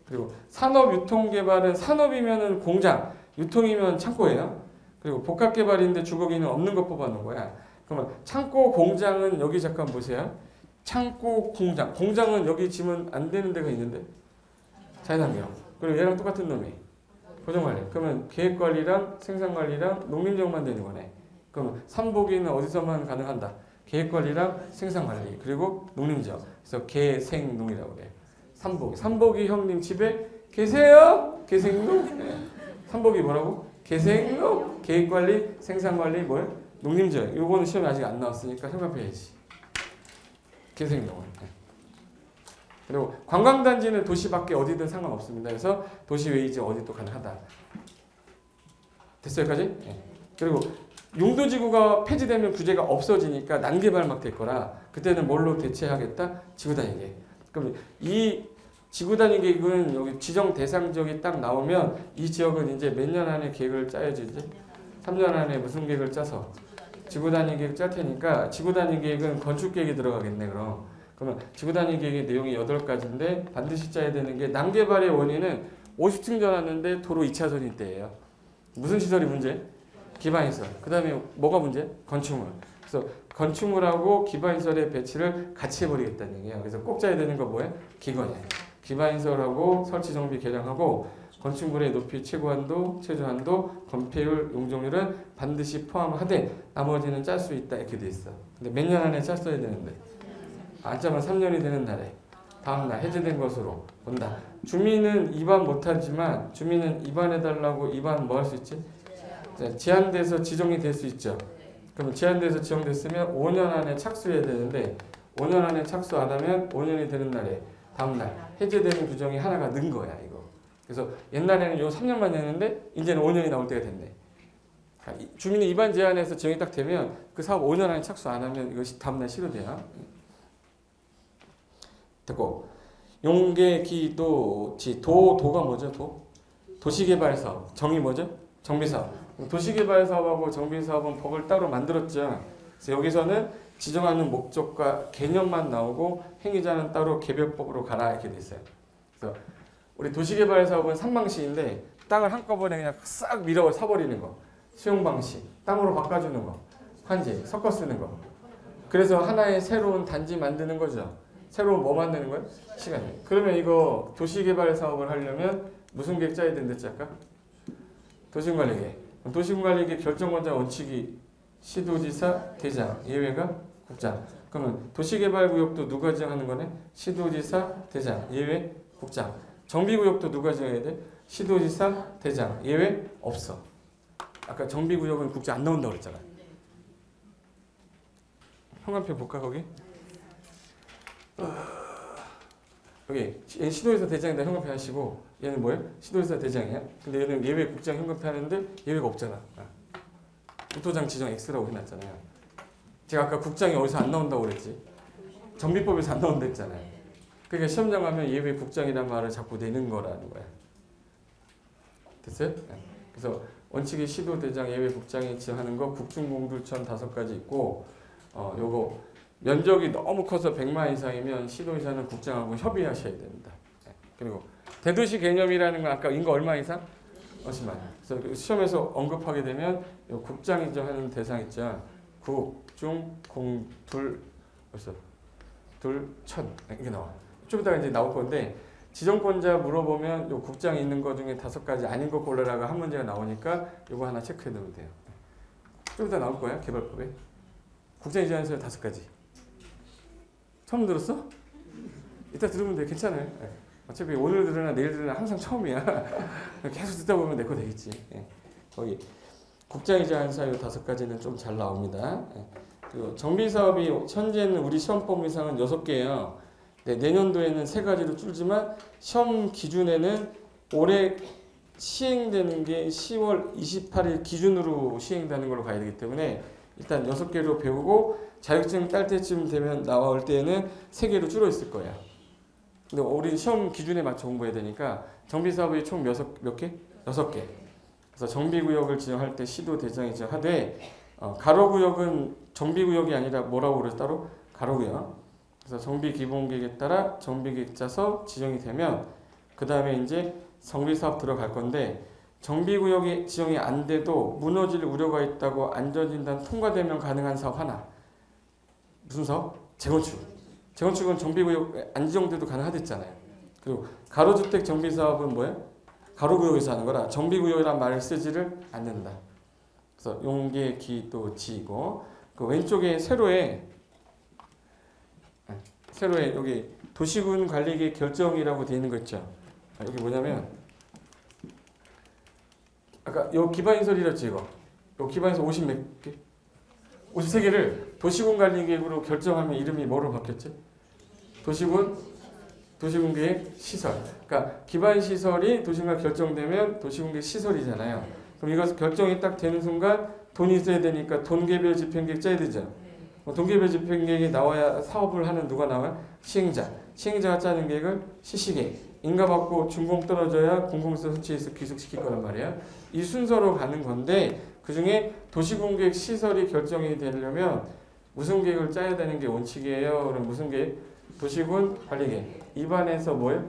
그리고 산업유통개발은 산업이면은 공장, 유통이면 창고예요. 그리고 복합개발인데 주거기는 없는 거 뽑아놓은 거야. 그러면 창고, 공장은 여기 잠깐 보세요. 창고, 공장. 공장은 여기 지면 안 되는 데가 있는데 자연환경. 그리고 얘랑 똑같은 놈이 보존관리. 그러면 계획관리랑 생산관리랑 농림지역만 되는 거네. 그럼 삼복이는 어디서만 가능한다? 계획관리랑 생산관리 그리고 농림지역. 그래서 계생농이라고 그래요. 삼복이 형님 집에 계세요? 계생농? 네. 삼복이 뭐라고? 계생농, 계획관리, 생산관리, 뭐예요? 농림지역. 요거는 시험에 아직 안 나왔으니까 생각해야지. 계생농. 네. 그리고 관광단지는 도시 밖에 어디든 상관없습니다. 그래서 도시 외이지 어디도 가능하다. 됐어요, 여기까지? 네. 그리고 용도지구가 폐지되면 규제가 없어지니까 난개발 막 될 거라 그때는 뭘로 대체하겠다? 지구단위. 그럼 이 지구단위 계획은 여기 지정 대상 지역이 딱 나오면 이 지역은 이제 몇 년 안에 계획을 짜야지 이제 3년 안에 무슨 계획을 짜서 지구단위 계획 짤 테니까 지구단위 계획은 건축 계획이 들어가겠네 그럼. 그러면 지구단위 계획의 내용이 8가지인데 반드시 짜야 되는 게 난개발의 원인은 50층 전왔는데 도로 2차선이 있대요. 무슨 시설이 문제? 기반시설. 그 다음에 뭐가 문제? 건축물. 그래서 건축물하고 기반시설의 배치를 같이 해버리겠다는 얘기예요. 그래서 꼭 짜야 되는 거 뭐예요? 기건이에요. 기반시설하고 설치 정비 개량하고 건축물의 높이 최고한도, 최저한도, 건폐율, 용적률은 반드시 포함하되 나머지는 짤 수 있다 이렇게 돼 있어. 근데 몇 년 안에 짰어야 되는데 안 짜면 3년이 되는 날에 다음날 해제된 것으로 본다. 주민은 입안 못하지만 주민은 입안해달라고 입안 뭐 할 수 있지? 제한돼서 지정이 될 수 있죠. 그러면 제한돼서 지정됐으면 5년 안에 착수해야 되는데 5년 안에 착수 안 하면 5년이 되는 날에 다음날 해제되는 규정이 하나가 는 거야 이거. 그래서 옛날에는 요 3년만 했는데 이제는 5년이 나올 때가 됐네. 주민의 입안 제한에서 지정이 딱 되면 그 사업 5년 안에 착수 안 하면 이것이 다음날 실효돼요. 됐고 용계 기도지 도가 뭐죠? 도시개발사업 정의 뭐죠? 정비사업. 도시개발사업하고 정비사업은 법을 따로 만들었죠. 그래서 여기서는 지정하는 목적과 개념만 나오고 행위자는 따로 개별법으로 가라 이렇게 돼 있어요. 그래서 우리 도시개발사업은 3방식인데 땅을 한꺼번에 그냥 싹 밀어 사버리는 거, 수용방식, 땅으로 바꿔주는 거, 환지, 섞어 쓰는 거. 그래서 하나의 새로운 단지 만드는 거죠. 새로운 뭐 만드는 거예요? 시간. 그러면 이거 도시개발사업을 하려면 무슨 계획 짜야 된댔지 아까? 도시군관리계획. 도시군관리계획 결정권자 원칙이 시도지사, 대장, 예외가 국장. 그러면 도시개발구역도 누가 지정하는 거네? 시도지사, 대장, 예외, 국장. 정비구역도 누가 지정해야 돼? 시도지사, 대장, 예외 없어. 아까 정비구역은 국장 안 나온다고 그랬잖아. 형광펜 볼까 거기? 여기 얘는 시도지사 대장이다 형광펜 하시고 얘는 뭐예요? 시도지사 대장이야. 근데 얘는 예외 국장 형광펜 하는데 예외가 없잖아. 국토장 지정 X라고 해놨잖아요. 제가 아까 국장이 어디서 안 나온다고 그랬지? 정비법에서 안 나온다 했잖아요. 그러니까 시험장 가면 예외 국장이라는 말을 자꾸 내는 거라는 거야. 됐어요? 그래서 원칙이 시도 대장 예외 국장이 지정하는 거 국중공들천 5가지 있고 요거 면적이 너무 커서 100만 이상이면 시도지사는 국장하고 협의하셔야 됩니다. 그리고 대도시 개념이라는 건 아까 인거 얼마 이상? 50만. 그래서 시험에서 언급하게 되면 요 국장이 지정하는 대상 있죠. 국, 중, 공, 둘, 벌써 둘, 천 이게 나와. 좀 이따가 이제 나올 건데 지정권자 물어보면 요 국장이 있는 거 중에 5가지 아닌 거 골라라가 한 문제가 나오니까 요거 하나 체크해 놓으면 돼요. 좀 이따 나올 거야 개발법에. 국장이 지정하는 사람 5가지. 처음 들었어? 이따 들으면 돼. 괜찮아요. 어차피 오늘 들으나 내일 들으나 항상 처음이야. 계속 듣다 보면 내 거 되겠지. 거기 국장이 지정하는 사유 5가지는 좀 잘 나옵니다. 그리고 정비사업이 현재는 우리 시험법상은 6개예요. 내년도에는 3가지로 줄지만 시험 기준에는 올해 시행되는 게 10월 28일 기준으로 시행되는 걸로 가야 되기 때문에 일단 6개로 배우고 자격증 딸 때쯤 되면 나올 때는 3개로 줄어 있을 거야. 근데 우리 시험 기준에 맞춰 공부해야 되니까 정비사업이 총 몇 개? 6개. 그래서 정비구역을 지정할 때 시도 대장이 지정하되 가로구역은 정비구역이 아니라 뭐라고 그래서 따로? 가로구역. 그래서 정비기본계획에 따라 정비계획 짜서 지정이 되면 그 다음에 이제 정비사업 들어갈 건데 정비구역이 지정이 안 돼도 무너질 우려가 있다고 안전진단 통과되면 가능한 사업 하나. 무슨 사업? 재건축. 재건축은 정비구역 안 지정돼도 가능하댔잖아요. 그리고 가로주택 정비사업은 뭐예요? 가로구역에서 하는 거라 정비구역이란 말을 쓰지를 않는다. 그래서 용계, 기도, 지고 그 왼쪽에 세로에 여기 도시군 관리계획 결정이라고 되어 있는 거 있죠. 여기 뭐냐면 아까 요 기반시설이랬지 이거. 요 기반시설 50 몇 개? 53개를 도시군 관리계획으로 결정하면 이름이 뭐로 바뀌었지? 도시군계획 시설. 그러니까 기반시설이 도시군과 결정되면 도시군계획 시설이잖아요. 그럼 이것을 결정이 딱 되는 순간 돈이 있어야 되니까 돈개별 집행계획 짜야 되죠. 돈개별 집행계획이 나와야 사업을 하는 누가 나와요? 시행자. 시행자가 짜는 계획을 실시계획. 인가받고 준공 떨어져야 공공시설 설치해서 귀속시킬 거란 말이에요. 이 순서로 가는 건데 그 중에 도시군계획 시설이 결정이 되려면 무슨 계획을 짜야 되는 게 원칙이에요. 그럼 무슨 계획? 도시군 관리계획. 입안에서 뭐예요?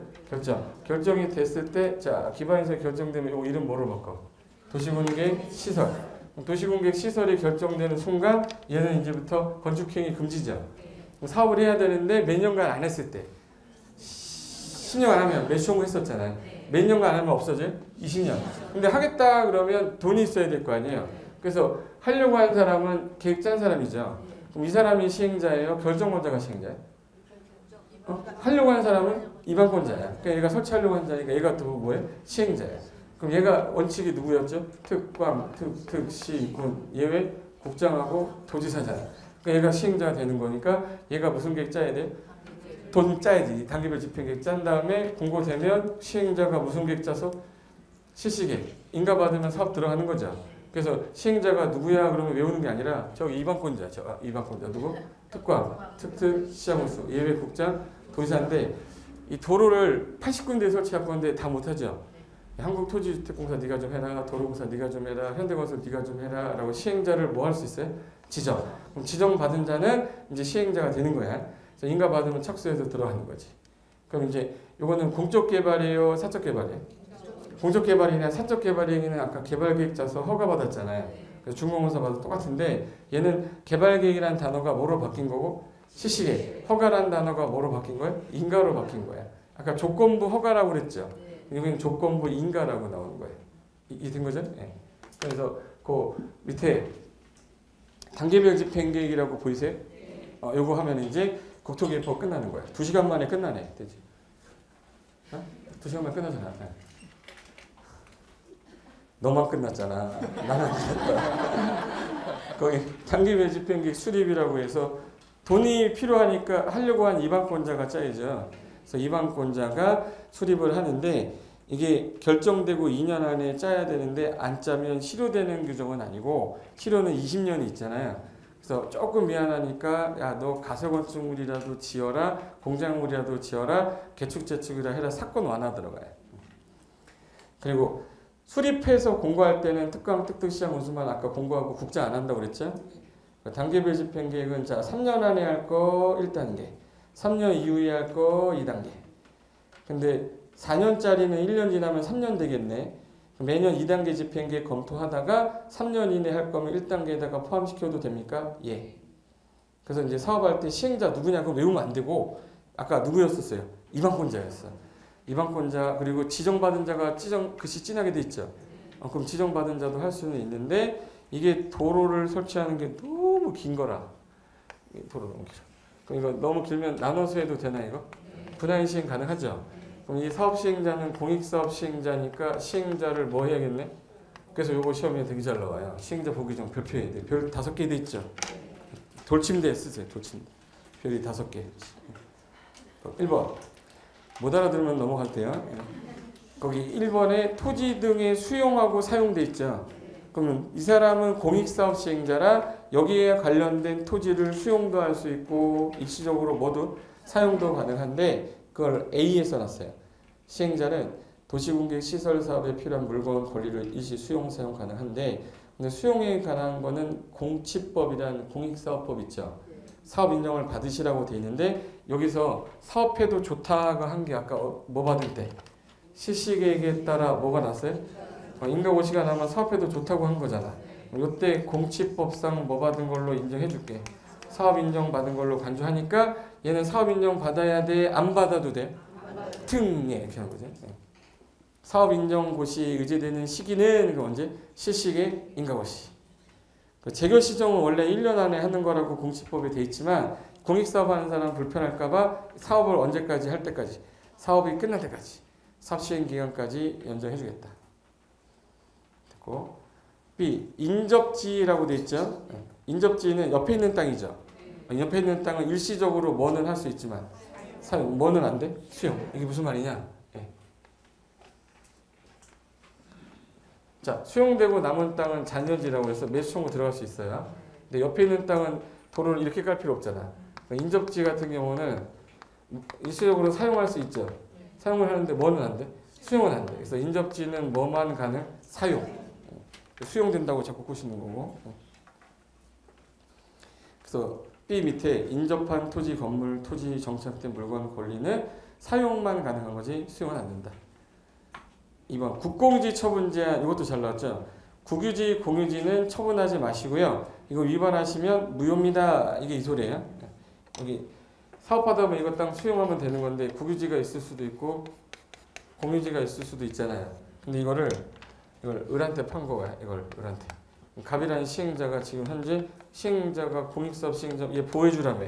결정이 됐을 때 자 기반에서 결정되면 이 이름 뭐로 바꿔? 도시군계획 시설. 도시군계획 시설이 결정되는 순간 얘는 이제부터 건축행위 금지죠. 사업을 해야 되는데 몇 년간 안 했을 때 10년 안 하면 매수홍보 했었잖아요. 몇 년간 안 하면 없어져요? 20년. 근데 하겠다 그러면 돈이 있어야 될 거 아니에요. 그래서 하려고 하는 사람은 계획 짠 사람이죠. 그럼 이 사람이 시행자예요? 결정권자가 시행자예요? 하려고 하는 사람은 입안권자야. 그러니까 얘가 설치하려고 하는 자니까 얘가 또 뭐예요? 시행자예요. 그럼 얘가 원칙이 누구였죠? 특, 관, 특, 시, 군, 예외, 국장하고 도지사잖아. 그러니까 얘가 시행자가 되는 거니까 얘가 무슨 계획 짜야 돼? 돈 짜야지. 단계별 집행계획 짠 다음에 공고되면 시행자가 무슨 계획 짜서 실시계획. 인가 받으면 사업 들어가는 거죠. 그래서 시행자가 누구야 그러면 외우는 게 아니라 저기 이방권자, 이방권자 누구? 특광, 특특, 시장군수, 예외국장, 도지사인데 이 도로를 80군데 설치할 건데 다 못하죠. 한국토지주택공사 네가 좀 해라, 도로공사 네가 좀 해라, 현대건설 네가 좀 해라 라고 시행자를 뭐 할 수 있어요? 지정. 그럼 지정받은 자는 이제 시행자가 되는 거야. 그래서 인가 받으면 착수해서 들어가는 거지. 그럼 이제 요거는 공적 개발이에요, 사적 개발이에요? 공적 개발이냐 사적 개발이냐는 아까 개발계획 짜서 허가받았잖아요. 그래서 중공공사 봐도 똑같은데 얘는 개발계획이라는 단어가 뭐로 바뀐 거고 실시계획, 허가라는 단어가 뭐로 바뀐 거예요? 인가로 바뀐 거야. 아까 조건부 허가라고 그랬죠. 여기는 조건부 인가라고 나오는 거예요. 이해된 거죠? 네. 그래서 그 밑에 단계별 집행계획이라고 보이세요? 요거 하면 이제 국토개혁법 끝나는 거야. 2시간 만에 끝나네. 되지? 2시간 만에 끝나잖아. 네. 너만 끝났잖아. 나는 안 끝났다. 거기 단계별 집행계획 수립이라고 해서 돈이 필요하니까 하려고 한 이방권자가 짜야죠. 그래서 이방권자가 수립을 하는데 이게 결정되고 2년 안에 짜야 되는데 안 짜면 실효되는 규정은 아니고 실효는 20년이 있잖아요. 그래서 조금 미안하니까 야 너 가설건축물이라도 지어라, 공작물이라도 지어라, 개축재축이라 해라 사건 완화 들어가요. 그리고 수립해서 공고할 때는 특강, 특특, 시장, 운수만 아까 공고하고 국자 안 한다고 그랬죠? 단계별 집행계획은 자 3년 안에 할 거 1단계, 3년 이후에 할 거 2단계. 근데 4년짜리는 1년 지나면 3년 되겠네. 매년 2단계 집행계획 검토하다가 3년 이내 할 거면 1단계에다가 포함시켜도 됩니까? 예. 그래서 이제 사업할 때 시행자 누구냐고 외우면 안 되고 아까 누구였었어요? 이방권자였어. 이방권자 그리고 지정받은 자가 글씨 진하게 돼 있죠. 그럼 지정받은 자도 할 수는 있는데 이게 도로를 설치하는 게 너무 긴 거라. 도로 너무 길어. 그럼 이거 너무 길면 나눠서 해도 되나 이거? 분할 시행 가능하죠. 그럼 이 사업 시행자는 공익사업 시행자니까 시행자를 뭐 해야겠네? 그래서 요거 시험에 되게 잘 나와요. 시행자 보기정 별표 해야 돼. 별 5개 돼 있죠. 돌침대 쓰세요. 돌침대. 별이 5개. 1번. 못 알아들으면 넘어갈게요. 거기 1번에 토지 등에 수용하고 사용돼 있죠. 그러면 이 사람은 공익사업 시행자라 여기에 관련된 토지를 수용도 할 수 있고 일시적으로 모두 사용도 가능한데 그걸 A에 써놨어요. 시행자는 도시공개 시설 사업에 필요한 물건 권리를 일시 수용 사용 가능한데 근데 수용에 관한 거는 공치법이라는 공익사업법 있죠. 사업 인정을 받으시라고 돼 있는데 여기서 사업해도 좋다가 한 게 아까 뭐 받을 때 실시계획에 따라 뭐가 났어요? 인가고시가 나면 사업해도 좋다고 한 거잖아. 이때 공치법상 뭐 받은 걸로 인정해 줄게. 사업 인정 받은 걸로 간주하니까 얘는 사업 인정 받아야 돼? 안 받아도 돼? 등에 이렇게 하는 거지. 사업 인정 고시 의제되는 시기는 그 언제? 실시계 인가고시. 재결 시정은 원래 1년 안에 하는 거라고 공시법에 돼 있지만 공익사업 하는 사람 불편할까봐 사업을 언제까지 할 때까지 사업이 끝날 때까지 사업 시행 기간까지 연장해 주겠다. 됐고 B. 인접지라고 돼 있죠. 인접지는 옆에 있는 땅이죠. 옆에 있는 땅은 일시적으로 뭐는 할 수 있지만 사용, 뭐는 안 돼? 수용. 이게 무슨 말이냐? 예. 자, 수용되고 남은 땅은 잔여지라고 해서 매수청구 들어갈 수 있어요. 근데 옆에 있는 땅은 도로를 이렇게 깔 필요 없잖아. 인접지 같은 경우는 일시적으로 사용할 수 있죠. 사용을 하는데 뭐는 안 돼? 수용은 안 돼. 그래서 인접지는 뭐만 가능? 사용. 수용된다고 자꾸 꼬시는 거고. 그래서 B 밑에 인접한 토지, 건물, 토지 정착된 물건 권리는 사용만 가능한 거지 수용은 안 된다. 2번 국공지 처분 제한 이것도 잘 나왔죠. 국유지, 공유지는 처분하지 마시고요. 이거 위반하시면 무효입니다. 이게 이 소리예요. 여기 사업하다 보면 이거 땅 수용하면 되는 건데 국유지가 있을 수도 있고 공유지가 있을 수도 있잖아요. 근데 이걸 을한테 판 거야. 이걸 을한테. 갑이라는 시행자가 지금 현재 시행자가 공익사업 시행자 얘 보호해주라며.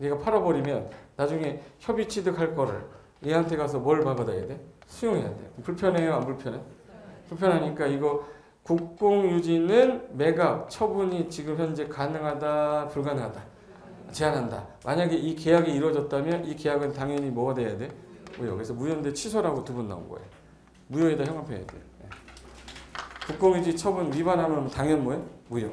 얘가 팔아버리면 나중에 협의 취득할 거를 얘한테 가서 뭘 받아야 돼? 수용해야 돼. 불편해요? 안 불편해? 불편하니까 이거 국공유지는 매각, 처분이 지금 현재 가능하다, 불가능하다, 제한한다. 만약에 이 계약이 이루어졌다면 이 계약은 당연히 뭐가 돼야 돼? 무효. 그래서 무효인데 취소라고 두 번 나온 거예요. 무효에다 형합해야 돼요. 국공유지 처분 위반하면 당연 뭐예요? 무효.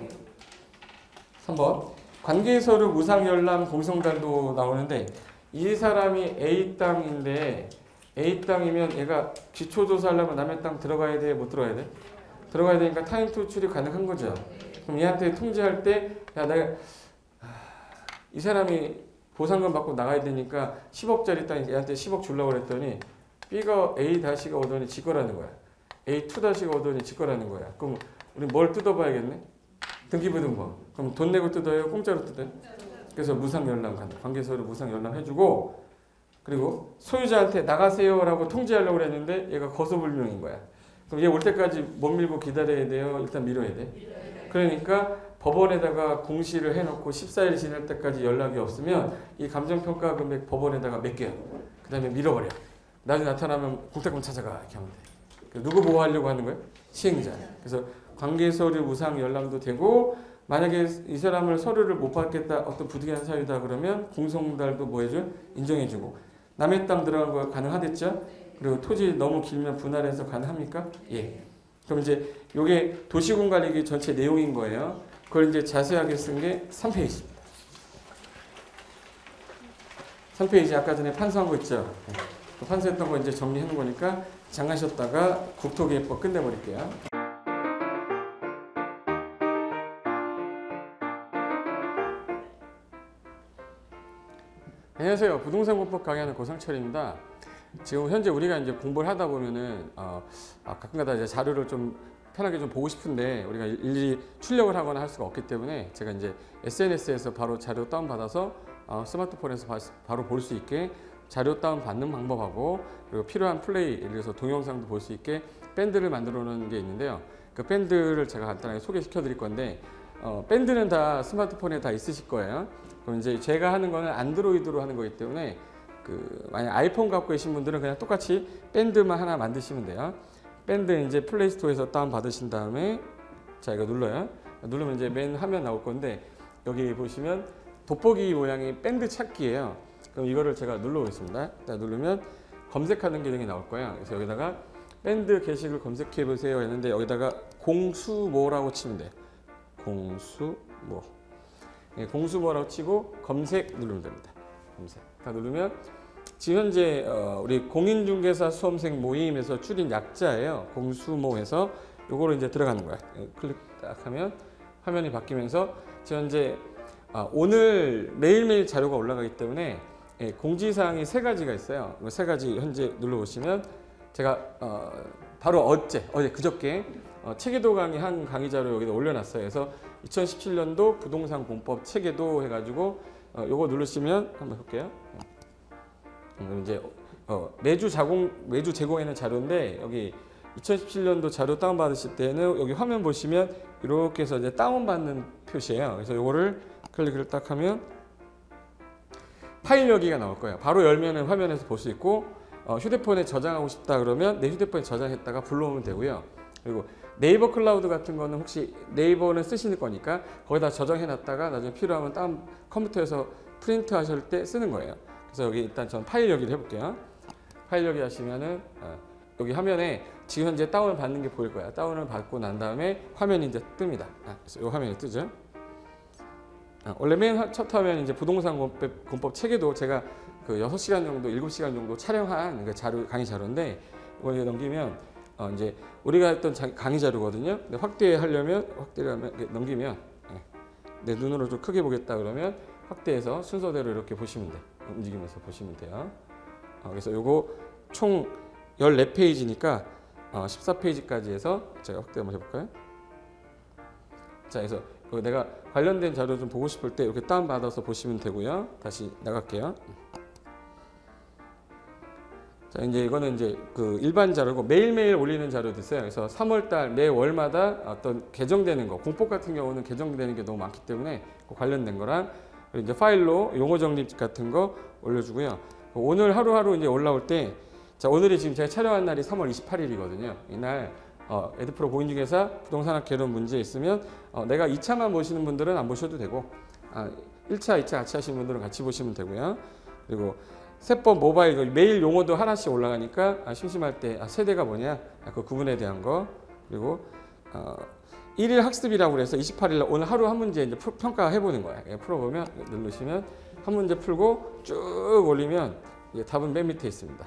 3번 관계서류 무상열람 공성달도 나오는데 이 사람이 A 땅인데 A 땅이면 얘가 기초조사 하려면 남의 땅 들어가야 돼? 못 들어가야 돼? 들어가야 되니까 타인 투출이 가능한 거죠. 그럼 얘한테 통지할 때 야 내가 이 사람이 보상금 받고 나가야 되니까 10억짜리 땅 얘한테 10억 주려고 그랬더니 B가 A-가 오더니 지 거라는 거야. A2-가 오더니 지 거라는 거야. 그럼 우리 뭘 뜯어봐야겠네? 등기부등본. 그럼 돈 내고 뜯어요? 공짜로 뜯어요? 그래서 무상열람 간다. 관계서류 무상열람 해주고 그리고 소유자한테 나가세요라고 통지하려고 그랬는데 얘가 거소불명인 거야. 그럼 얘 올 때까지 못 밀고 기다려야 돼요? 일단 밀어야 돼? 그러니까 법원에다가 공시를 해놓고 14일 지날 때까지 연락이 없으면 이 감정평가 금액 법원에다가 맡겨요. 그 다음에 밀어버려. 나중에 나타나면 공탁금 찾아가 이렇게 하면 돼. 누구 보호하려고 하는 거예요? 시행자. 그래서 관계서류 무상 열람도 되고 만약에 이 사람을 서류를 못 받겠다 어떤 부득이한 사유다 그러면 공성달도 뭐 해줘? 인정해주고 남의 땅 들어간 거 가능하겠죠? 그리고 토지 너무 길면 분할해서 가능합니까? 예. 그럼 이제 요게 도시군관리기 전체 내용인 거예요. 그걸 이제 자세하게 쓴 게 3페이지입니다. 3페이지 아까 전에 판서한 거 있죠? 판서했던 거 이제 정리하는 거니까 잠깐 쉬었다가 국토기획법 끝내버릴게요. 안녕하세요. 부동산공법 강의하는 고상철입니다. 지금 현재 우리가 이제 공부를 하다 보면은 가끔가다 이제 자료를 좀 편하게 좀 보고 싶은데 우리가 일일이 출력을 하거나 할 수가 없기 때문에 제가 이제 SNS에서 바로 자료 다운 받아서 스마트폰에서 바로 볼 수 있게 자료 다운 받는 방법하고 그리고 필요한 플레이 예를 들어서 동영상도 볼 수 있게 밴드를 만들어 놓은 게 있는데요. 그 밴드를 제가 간단하게 소개시켜 드릴 건데 밴드는 다 스마트폰에 다 있으실 거예요. 그럼 이제 제가 하는 거는 안드로이드로 하는 거기 때문에 만약 아이폰 갖고 계신 분들은 그냥 똑같이 밴드만 하나 만드시면 돼요. 밴드 이제 플레이스토어에서 다운 받으신 다음에 자 이거 눌러요. 누르면 이제 맨 화면 나올 건데 여기 보시면 돋보기 모양의 밴드 찾기예요. 그럼 이거를 제가 눌러보겠습니다. 누르면 검색하는 기능이 나올 거예요. 그래서 여기다가 밴드 게시글 검색해 보세요 했는데 여기다가 공수모라고 치면 돼요. 공수모. 네, 공수모라고 치고 검색 누르면 됩니다. 검색. 다 누르면 지금 현재 우리 공인중개사 수험생 모임에서 줄인 약자예요. 공수모해서 요거로 이제 들어가는 거야. 클릭 딱 하면 화면이 바뀌면서 지금 현재 오늘 매일매일 자료가 올라가기 때문에 공지사항이 3가지가 있어요. 3가지 현재 눌러보시면 제가 바로 어제 그저께 체계도 강의 한 강의 자료 여기다 올려놨어요. 그래서 2017년도 부동산 공법 체계도 해가지고 요거 누르시면 한번 볼게요. 이제 매주 제공하는 자료인데 여기 2017년도 자료 다운 받으실 때는 여기 화면 보시면 이렇게 해서 이제 다운 받는 표시예요. 그래서 요거를 클릭을 딱 하면 파일 열기가 나올 거예요. 바로 열면은 화면에서 볼 수 있고 휴대폰에 저장하고 싶다 그러면 내 휴대폰에 저장했다가 불러오면 되고요. 그리고 네이버 클라우드 같은 거는 혹시 네이버는 쓰시는 거니까 거기다 저장해 놨다가 나중에 필요하면 다운 컴퓨터에서 프린트 하실 때 쓰는 거예요. 그래서 여기 일단 전 파일 열기를 해볼게요. 파일 열기 하시면은 여기 화면에 지금 현재 다운을 받는 게 보일 거야. 다운을 받고 난 다음에 화면이 이제 뜹니다. 그래서 이 화면이 뜨죠. 원래 맨 첫 화면 이제 부동산 공법 체계도 제가 그 6시간 정도, 7시간 정도 촬영한 그 자료, 강의 자료인데 이걸 넘기면 이제 우리가 했던 강의 자료거든요. 근데 확대를 넘기면 내 눈으로 좀 크게 보겠다 그러면 확대해서 순서대로 이렇게 보시면 돼. 움직이면서 보시면 돼요. 그래서 요거 총 14페이지니까 14페이지까지 해서 제가 확대 한번 해볼까요? 자, 그래서 내가 관련된 자료 좀 보고 싶을 때 이렇게 다운받아서 보시면 되고요. 다시 나갈게요. 자, 이제 이거는 이제 그 일반 자료고 매일매일 올리는 자료도 있어요. 그래서 3월달 매 월마다 어떤 개정되는 거, 공법 같은 경우는 개정되는 게 너무 많기 때문에 그 관련된 거랑 그리고 이제 파일로 용어 정립 같은 거 올려주고요. 오늘 하루하루 이제 올라올 때, 자 오늘이 지금 제가 촬영한 날이 3월 28일이거든요. 이날 에드프로 공인중개사 부동산학개론 문제 있으면 내가 2차만 보시는 분들은 안 보셔도 되고 1차, 2차 같이 하시는 분들은 같이 보시면 되고요. 그리고 세법 모바일 메일 용어도 하나씩 올라가니까 심심할 때 세대가 뭐냐 그 구분에 대한 거 그리고 1일 학습이라고 그래서 28일 날 오늘 하루 한 문제 이제 평가해 보는 거야. 풀어보면 누르시면 한 문제 풀고 쭉 올리면 이게 답은 맨 밑에 있습니다.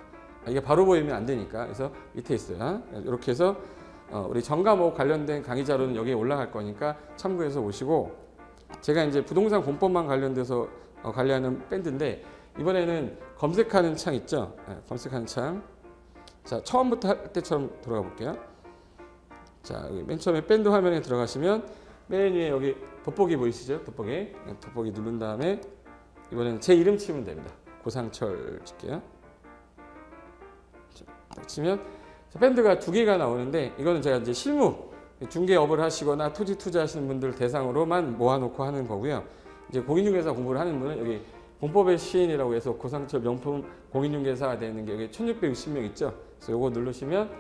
이게 바로 보이면 안 되니까 그래서 밑에 있어요. 이렇게 해서 우리 전과목 관련된 강의 자료는 여기에 올라갈 거니까 참고해서 오시고 제가 이제 부동산 공법만 관련돼서 관리하는 밴드인데 이번에는 검색하는 창 있죠? 검색하는 창. 자, 처음부터 할 때처럼 들어가 볼게요. 자, 여기 맨 처음에 밴드 화면에 들어가시면 맨 위에 여기 돋보기 보이시죠? 돋보기 누른 다음에 이번에는 제 이름 치면 됩니다. 고상철 칠게요. 딱 치면 밴드가 2개가 나오는데 이거는 제가 이제 실무 중개업을 하시거나 토지 투자하시는 분들 대상으로만 모아놓고 하는 거고요. 이제 공인중개사 공부를 하는 분은 여기 공법의 시인이라고 해서 고상철 명품 공인중개사가 되는 게 여기 1660명 있죠. 그래서 요거 누르시면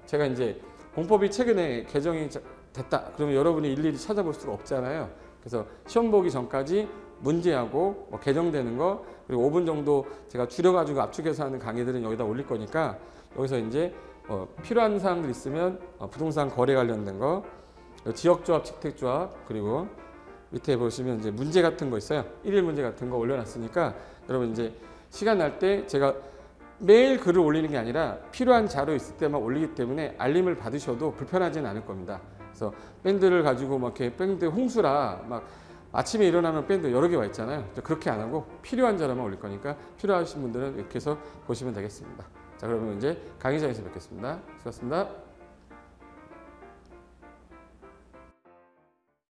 제가 이제 공법이 최근에 개정이 됐다. 그러면 여러분이 일일이 찾아볼 수가 없잖아요. 그래서 시험 보기 전까지 문제하고 개정되는 거 그리고 5분 정도 제가 줄여가지고 압축해서 하는 강의들은 여기다 올릴 거니까 여기서 이제 필요한 사항들 있으면 부동산 거래 관련된 거, 지역조합, 직택조합 그리고 밑에 보시면 이제 문제 같은 거 있어요. 1일 문제 같은 거 올려놨으니까 여러분 이제 시간 날 때 제가 매일 글을 올리는 게 아니라 필요한 자료 있을 때만 올리기 때문에 알림을 받으셔도 불편하지는 않을 겁니다. 그래서 밴드를 가지고 막 이렇게 밴드 홍수라 막 아침에 일어나면 밴드 여러 개 와 있잖아요. 그렇게 안 하고 필요한 자료만 올릴 거니까 필요하신 분들은 이렇게 해서 보시면 되겠습니다. 자, 그러면 이제 강의장에서 뵙겠습니다. 수고하셨습니다.